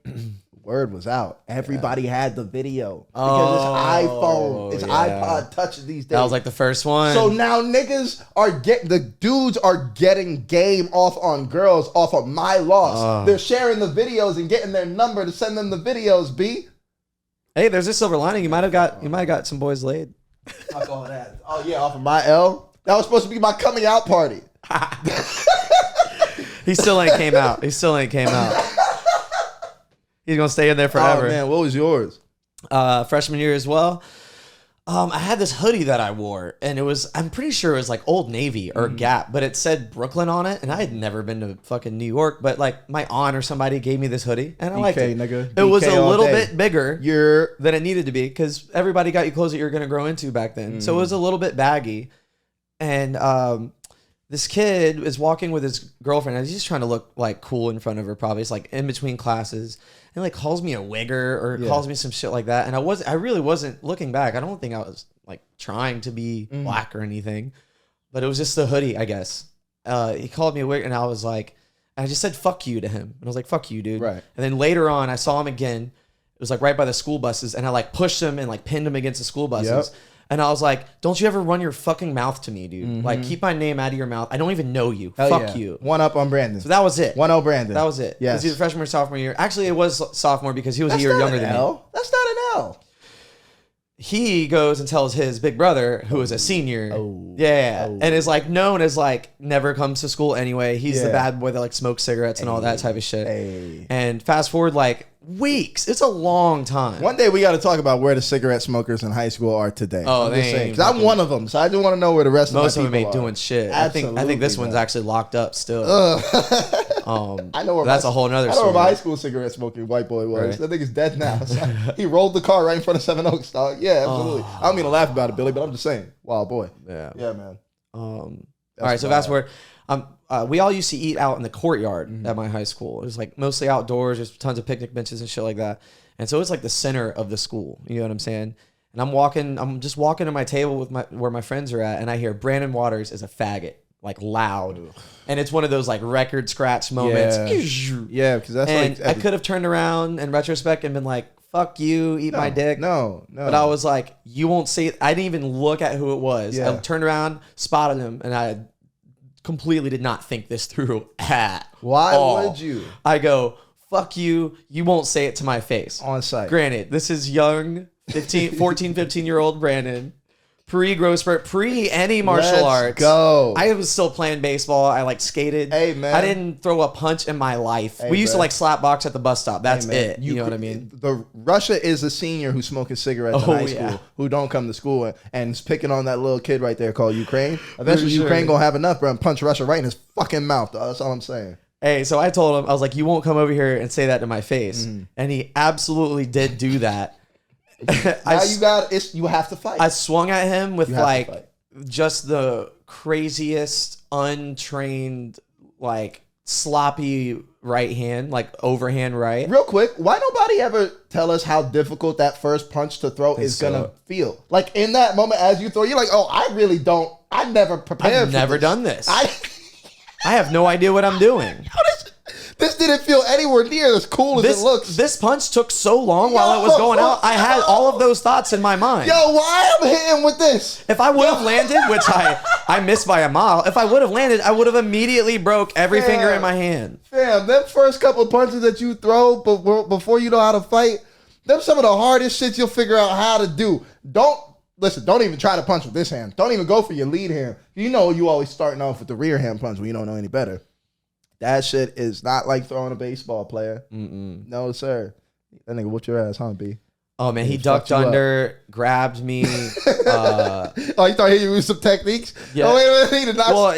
word was out. Everybody had the video. Because it's iPhone, it's iPod touches these days. That was like the first one. So now the dudes are getting game off on girls off of my loss. They're sharing the videos and getting their number to send them the videos, B. Hey, there's a silver lining. You might have got some boys laid. Fuck all that. Oh yeah, off of my L. That was supposed to be my coming out party. He still ain't came out. He's gonna stay in there forever. Oh man, what was yours? Freshman year as well. I had this hoodie that I wore, and I'm pretty sure it was like Old Navy or Gap, but it said Brooklyn on it, and I had never been to fucking New York, but like my aunt or somebody gave me this hoodie, and I liked it. Nigga. It was BK a all little day. bit bigger than it needed to be, because everybody got you clothes that you're going to grow into back then. So it was a little bit baggy, and this kid is walking with his girlfriend, and he's just trying to look like cool in front of her, probably. It's like in between classes, and like calls me a wigger or calls me some shit like that. And I really wasn't looking back. I don't think I was like trying to be black or anything, but it was just the hoodie, I guess. He called me a wigger, and I was like, I just said fuck you to him, and I was like, fuck you, dude. Right. And then later on, I saw him again. It was like right by the school buses, and I like pushed him and like pinned him against the school buses. Yep. And I was like, don't you ever run your fucking mouth to me, dude. Like, keep my name out of your mouth. I don't even know you. Hell Fuck yeah. you. One up on Brandon. So that was it. 1-0 Brandon. That was it. Yes. It was either freshman or sophomore year. Actually, it was sophomore because he was a year not younger an than me. L. That's not an L. He goes and tells his big brother, who is a senior. Yeah. And is like known as like never comes to school anyway. He's the bad boy that like smokes cigarettes and all that type of shit. And fast forward like weeks. It's a long time. One day we got to talk about where the cigarette smokers in high school are today. Oh, I'm they just saying, ain't 'cause I'm one of them, so I do want to know where the rest Most of of my them people ain't doing shit. Absolutely, I think this one's man. actually locked up still. I know where that's a whole nother I know where my story. high school cigarette smoking white boy was. Right. That nigga's dead now. So he rolled the car right in front of Seven Oaks, dog. Yeah, absolutely. I don't mean to laugh about it, Billy, but I'm just saying. Wild boy. Yeah. Yeah, man. All right, so fast forward. We all used to eat out in the courtyard at my high school. It was like mostly outdoors. There's tons of picnic benches and shit like that. And so it's like the center of the school. You know what I'm saying? And I'm just walking to my table with where my friends are at, and I hear Brandon Waters is a faggot, like loud. And it's one of those like record scratch moments. Yeah, because that's And like I could have turned around in retrospect and been like, fuck you, eat my dick. No. But I was like, you won't see it. I didn't even look at who it was. Yeah. I turned around, spotted him, and I completely did not think this through at Why all. would you? I go, fuck you, you won't say it to my face. On site. Granted, this is young, 15-year-old Brandon. Pre-growth spurt, pre any martial Let's arts. go. I was still playing baseball. I like skated. Hey, man. I didn't throw a punch in my life. Hey, we used to bro. like slap box at the bus stop. That's Hey, man, it. You know what I mean? The Russia is a senior who's smoking cigarettes in Oh, high yeah. school who don't come to school and is picking on that little kid right there called Ukraine. Eventually, sure. Ukraine gonna have enough, bro, and punch Russia right in his fucking mouth. Dog. That's all I'm saying. Hey, so I told him, I was like, you won't come over here and say that to my face. And he absolutely did do that. Now you have to fight. I swung at him with You have to like fight. just the craziest, untrained, like sloppy right hand, like overhand right. Real quick, why nobody ever tell us how difficult that first punch to throw is so. gonna feel? Like in that moment as you throw, you're like, oh, I really don't. I never prepared. I've for never this. done this. I have no idea what I'm doing. this didn't feel anywhere near as cool as it looks. This punch took so long while it was going out. I had all of those thoughts in my mind. Yo, why I'm hitting with this? If I would have landed, which I missed by a mile, if I would have landed, I would have immediately broke every finger in my hand. Fam, them first couple of punches that you throw before you know how to fight, them some of the hardest shit you'll figure out how to do. Don't even try to punch with this hand. Don't even go for your lead hand. You know you always starting off with the rear hand punch when you don't know any better. That shit is not like throwing a baseball player. No, sir. That nigga whooped your ass, huh, B? Oh, man, he fucked ducked you up. under, grabbed me. Oh, you thought he used some techniques? Yeah. Oh, wait a minute. He did not. Well,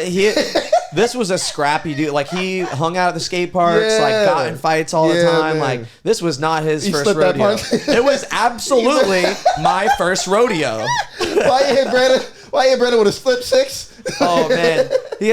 this was a scrappy dude. Like, he hung out at the skate parks, Yeah. like, got in fights all the Yeah, time. man. Like, this was not his He first slipped that rodeo. punch. It was absolutely my first rodeo. Why you hit Brandon? Why you hit Brandon with a slip six? Oh man, he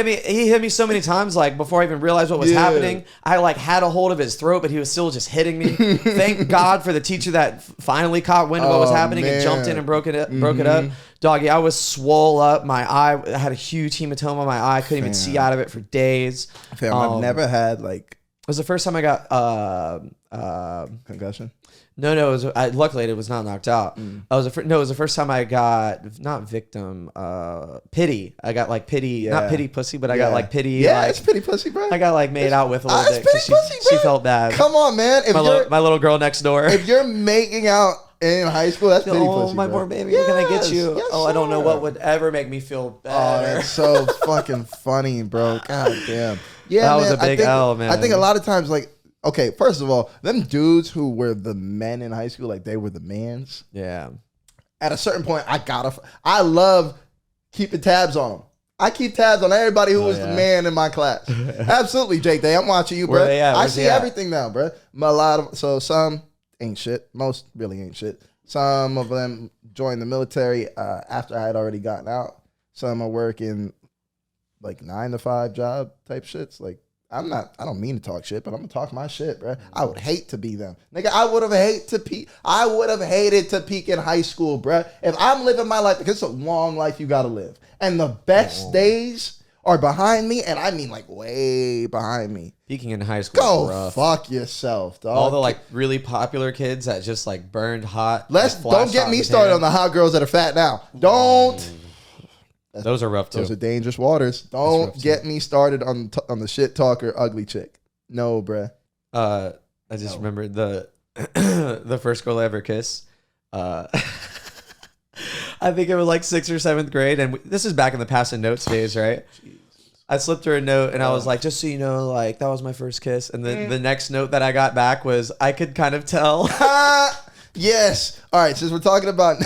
hit me so many times. Like before I even realized what was happening, I like had a hold of his throat, but he was still just hitting me. Thank God for the teacher that finally caught wind of what was happening and jumped in and broke it up. Doggy, I was swole up. My eye, I had a huge hematoma in my eye. I couldn't even see out of it for days. Fam, I've never had like It was the first time I got concussion. No, it was. Luckily, it was not knocked out. It was the first time I got not victim, pity. I got like pity, not pity pussy, but I got like pity. Yeah, like, it's pity pussy, bro. I got like made out with a little It's bit. 'Cause pity pussy, she bro. felt bad. Come on, man. If My little girl next door. if you're making out in high school, that's pity Oh, pussy, my bro. poor baby, what can I get Yes, you? yes, I don't know sir. what would ever make me feel Oh, better. that's so fucking funny, bro. God damn. Yeah, That man, was a big L, man. I think a lot of times, like, okay, first of all, them dudes who were the men in high school, like they were the mans. Yeah. at a certain point, I love keeping tabs on them. I keep tabs on everybody who was the man in my class. Absolutely, Jake Day. I'm watching you, bro. Where they at? I see everything now, bro. So some ain't shit. Most really ain't shit. Some of them joined the military after I had already gotten out. Some are working like 9-to-5 job type shits. Like I don't mean to talk shit, but I'm gonna talk my shit, bro. I would hate to be them. Nigga, I would have hated to peak in high school, bro. If I'm living my life, because it's a long life you gotta live. And the best days are behind me, and I mean like way behind me. Peaking in high school. Go is rough. fuck yourself, dog. All the like really popular kids that just like burned hot. Don't get me started on the hot girls that are fat now. Don't. Those are rough too. Those are dangerous waters. Don't get me started on the shit talker ugly chick. No, bruh. I just remembered the the first girl I ever kissed. I think it was like 6th or 7th grade, and this is back in the passing notes days, right? Jesus. I slipped her a note, and I was like, just so you know, like that was my first kiss. And then the next note that I got back was, I could kind of tell. Yes. All right. Since we're talking about.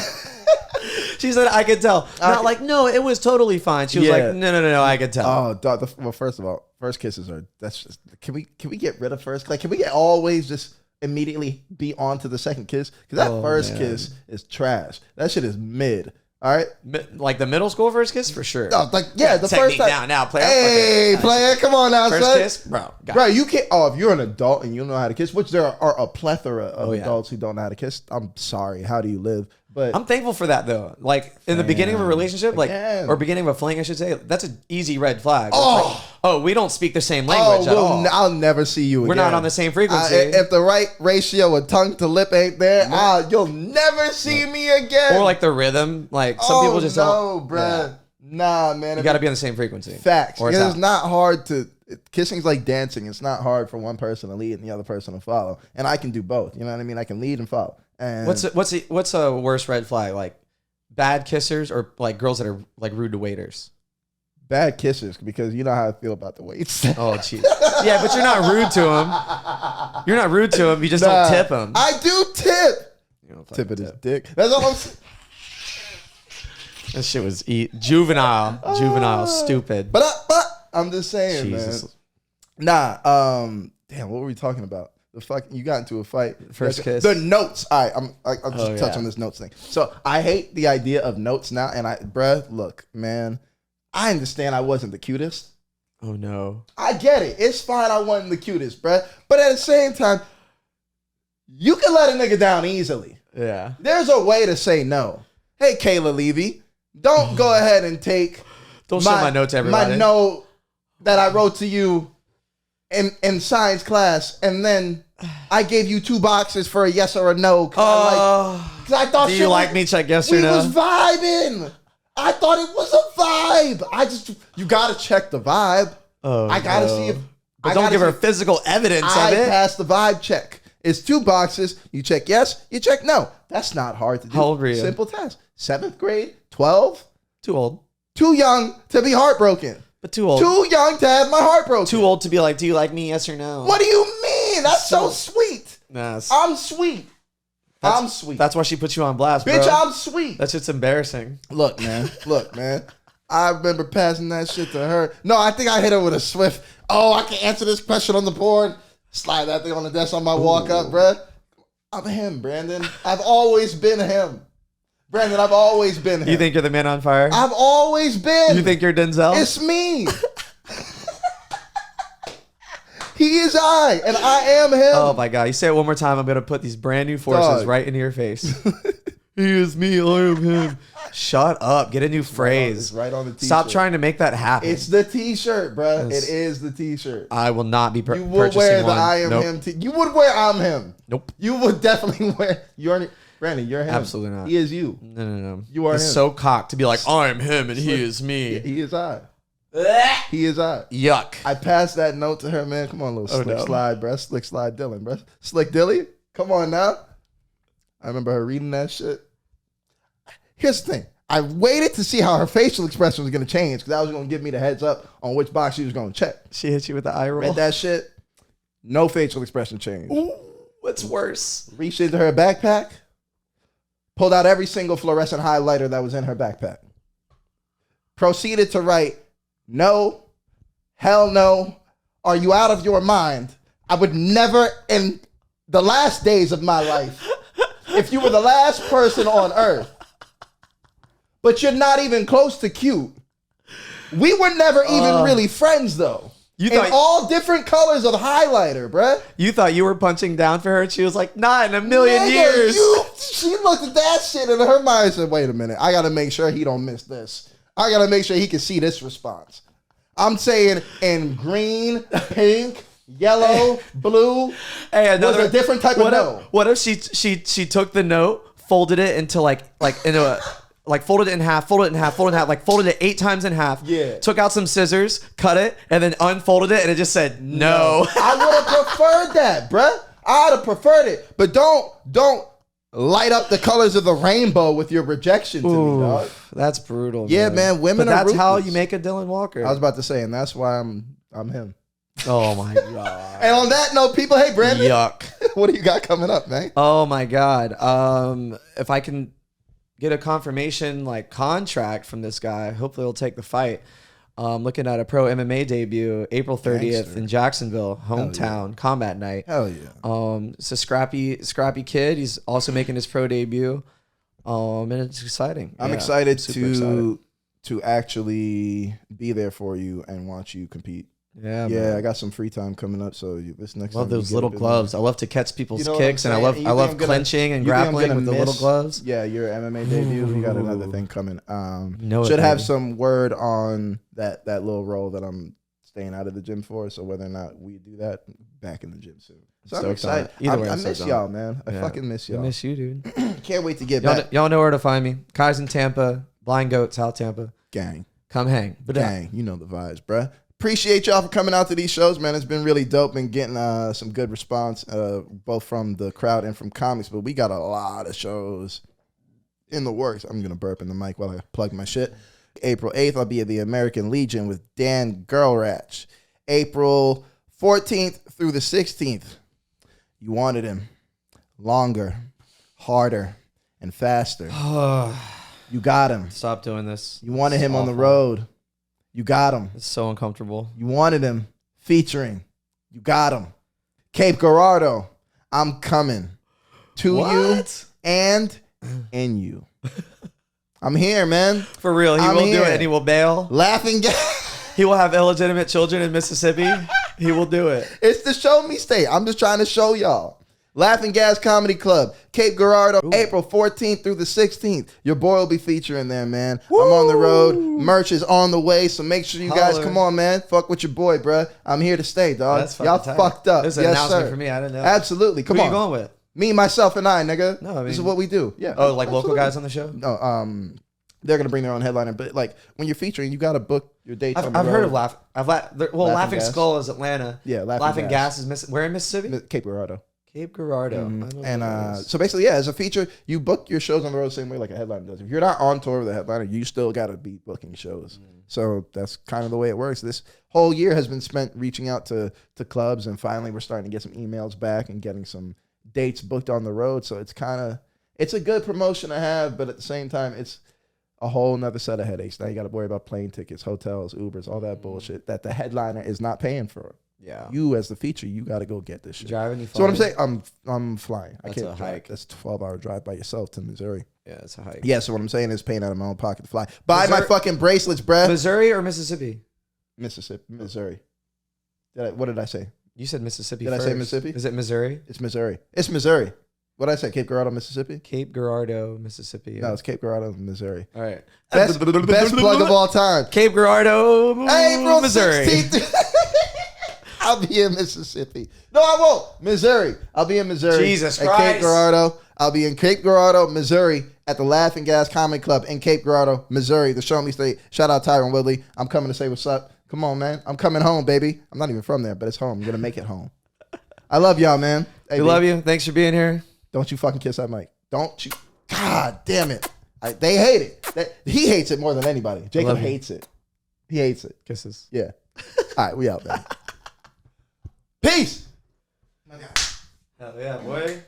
She said, I could tell. Not like, no, it was totally fine. She was like, no, I could tell. Oh, dog, well, first of all, first kisses are, that's just, can we get rid of first? Like, can we always just immediately be on to the second kiss? Because that first kiss is trash. That shit is mid. All right? Like the middle school first kiss? For sure. No, like, yeah, the first time. Now, player. Hey, player, come on now, first son. Kiss? Bro, you can't, if you're an adult and you don't know how to kiss, which there are a plethora of adults who don't know how to kiss, I'm sorry. How do you live? But I'm thankful for that though. Like in the beginning of a relationship, or beginning of a fling, I should say, that's an easy red flag. We don't speak the same language at all. I'll never see you again. We're not on the same frequency. If the right ratio of tongue to lip ain't there, you'll never see me again. Or like the rhythm, like some people just don't. No, bruh. Nah, man. You got to be on the same frequency. Facts. It's not hard to. Kissing's like dancing. It's not hard for one person to lead and the other person to follow. And I can do both. You know what I mean? I can lead and follow. And what's a worse red flag? Like bad kissers or like girls that are like rude to waiters? Bad kissers, because you know how I feel about the waits. Oh, jeez. Yeah, but you're not rude to them. You're not rude to them. You just don't tip them. I do tip. You don't tip his dick. That's all I'm saying. That shit was juvenile, stupid. But I'm just saying, Jesus. Man. Damn, what were we talking about? The fuck, you got into a fight. First kiss. The notes. All right, I'll just touch on this notes thing. So I hate the idea of notes now. And bruh, look, man, I understand I wasn't the cutest. Oh no. I get it. It's fine. I wasn't the cutest, bruh. But at the same time, you can let a nigga down easily. Yeah. There's a way to say no. Hey, Kayla Levy, don't go ahead and take. Don't show my note to everybody. My note that I wrote to you in science class, and then I gave you 2 boxes for a yes or a no. Cause I thought, do you like me? Check yes or no. We was vibing. I thought it was a vibe. You gotta check the vibe. I gotta see if. But don't give her physical evidence of it. I passed the vibe check. It's 2 boxes. You check yes. You check no. That's not hard to do. How old were you? Simple task. 7th grade. 12. Too old. Too young to be heartbroken. But too old. Too young to have my heart broken. Too old to be like, do you like me? Yes or no? What do you mean? That's so sweet. Nah, I'm sweet. I'm sweet. That's why she put you on blast, bitch, bro. I'm sweet. That's just embarrassing. Look, man. I remember passing that shit to her. No, I think I hit her with a swift, I can answer this question on the board. Slide that thing on the desk on my walk up, bruh. I'm him, Brandon. I've always been him. Brandon, I've always been him. You think you're the man on fire? I've always been. You think you're Denzel? It's me. He is I, and I am him. Oh my God. You say it one more time, I'm going to put these brand new forces right into your face. He is me, I am him. Shut up. Get a new phrase. Right on the t-shirt. Stop trying to make that happen. It's the t-shirt, bro. Yes. It is the t-shirt. I will not be purchasing one. You would wear the I am him. You would wear I'm him. Nope. You would definitely wear. Brandon, you're him. Absolutely not. He is you. No. You are him. It's so cocked to be like, I'm him and he is me. He is I. He is I. Yuck. I passed that note to her, man. Come on, little slick slide, bro. Slick slide Dylan, bro. Slick Dilly. Come on now. I remember her reading that shit. Here's the thing. I waited to see how her facial expression was going to change, because that was going to give me the heads up on which box she was going to check. She hit you with the eye roll. Read that shit. No facial expression change. Ooh, what's worse? Reached into her backpack. pulled out every single fluorescent highlighter that was in her backpack. Proceeded to write, no, hell no, are you out of your mind? I would never, in the last days of my life, if you were the last person on earth, but you're not even close to cute. We were never even really friends, though. You thought in all different colors of highlighter, bruh. You thought you were punching down for her, and she was like, not in a million years. She looked at that shit and in her mind said, wait a minute, I got to make sure he don't miss this. I got to make sure he can see this response. I'm saying in green, pink, yellow, blue. Hey, was a different type of note. What if she took the note, folded it into folded it in half, folded it 8 times in half. Yeah. Took out some scissors, cut it, and then unfolded it, and it just said no. I would have preferred that, bruh. I'd have preferred it. But don't light up the colors of the rainbow with your rejection to me, dog. That's brutal. Yeah, man. Women but are that's ruthless. how you make a Dylan Walker. I was about to say, and that's why I'm him. Oh my god. And on that note, people, hey Brandon. Yuck. What do you got coming up, man? Oh my god. If I can get a confirmation contract from this guy, hopefully he'll take the fight. Looking at a pro MMA debut April 30th in Jacksonville, hometown combat night. Hell yeah. It's a scrappy kid. He's also making his pro debut. And it's exciting. I'm excited to actually be there for you and watch you compete. Yeah, man. I got some free time coming up, so this next time. Love those little gloves. I love to catch people's kicks, and I love clinching and you grappling with the little gloves. Yeah, your MMA debut. We got another thing coming. Know should have some word on that little role that I'm staying out of the gym for. So whether or not we do that, back in the gym soon. So I'm excited. I miss y'all, man. I fucking miss y'all. I miss you, dude. Can't wait to get back. Y'all know where to find me. Kai's in Tampa. Blind Goat, South Tampa. Gang. Come hang. Gang. You know the vibes, bruh. Appreciate y'all for coming out to these shows, man. It's been really dope and getting some good response, both from the crowd and from comics. But we got a lot of shows in the works. I'm going to burp in the mic while I plug my shit. April 8th, I'll be at the American Legion with Dan Girlratch. April 14th through the 16th, you wanted him longer, harder, and faster. You got him. Stop doing this. You wanted him on the road. You got him. It's so uncomfortable. You wanted him featuring. You got him. Cape Girardeau, I'm coming to you and in you. I'm here, man. For real, he will do it and he will bail. Laughing gas. He will have illegitimate children in Mississippi. He will do it. It's the show me state. I'm just trying to show y'all. Laughing Gas Comedy Club, Cape Girardeau, April 14th through the 16th. Your boy will be featuring there, man. Woo! I'm on the road. Merch is on the way, so make sure you guys come on, man. Fuck with your boy, bruh. I'm here to stay, dog. Y'all fucked up. This is an announcement for me. I didn't know. Absolutely. Come on. Who are you going with? Me, myself, and I, nigga. No, I mean, this is what we do. Yeah. Oh, like local guys on the show? No, they're gonna bring their own headliner, but like when you're featuring, you gotta book your dates. I've heard of Laughing Gas. Skull is Atlanta. Yeah, Laughing Gas is where in Mississippi? Cape Girardeau. Cape Girardeau. And so basically, yeah, as a feature, you book your shows on the road the same way like a headliner does. If you're not on tour with a headliner, you still got to be booking shows. So that's kind of the way it works. This whole year has been spent reaching out to clubs, and finally we're starting to get some emails back and getting some dates booked on the road. So it's a good promotion to have, but at the same time, it's a whole nother set of headaches. Now you got to worry about plane tickets, hotels, Ubers, all that bullshit that the headliner is not paying for. Yeah, you as the feature, you got to go get this shit. Driving, so what I'm saying, I'm flying. That's I can't a drive. hike. That's a 12-hour drive by yourself to Missouri. Yeah, it's a hike. Yeah, so what I'm saying is paying out of my own pocket to fly. Buy my fucking bracelets, bruh. Missouri or Mississippi? Missouri. What did I say? You said Mississippi. Did first. I say Mississippi? Is it Missouri? It's Missouri. It's Missouri. What did I say? Cape Girardeau, Mississippi? Cape Girardeau, Mississippi. Yeah. No, it's Cape Girardeau, Missouri. All right. Best plug of all time. Cape Girardeau, April Missouri. 16th. I'll be in Mississippi. No, I won't. Missouri. I'll be in Missouri. Jesus Christ. Christ. At Cape Girardeau. I'll be in Cape Girardeau, Missouri at the Laughing Gas Comedy Club in Cape Girardeau, Missouri. The Show Me State. Shout out Tyron Woodley. I'm coming to say what's up. Come on, man. I'm coming home, baby. I'm not even from there, but it's home. I'm going to make it home. I love y'all, man. Hey, we love you. Thanks for being here. Don't you fucking kiss that mic. Don't you. God damn it. They hate it. He hates it more than anybody. Jacob hates it. He hates it. Kisses. Yeah. All right, we out, man. Peace. Hell yeah, boy.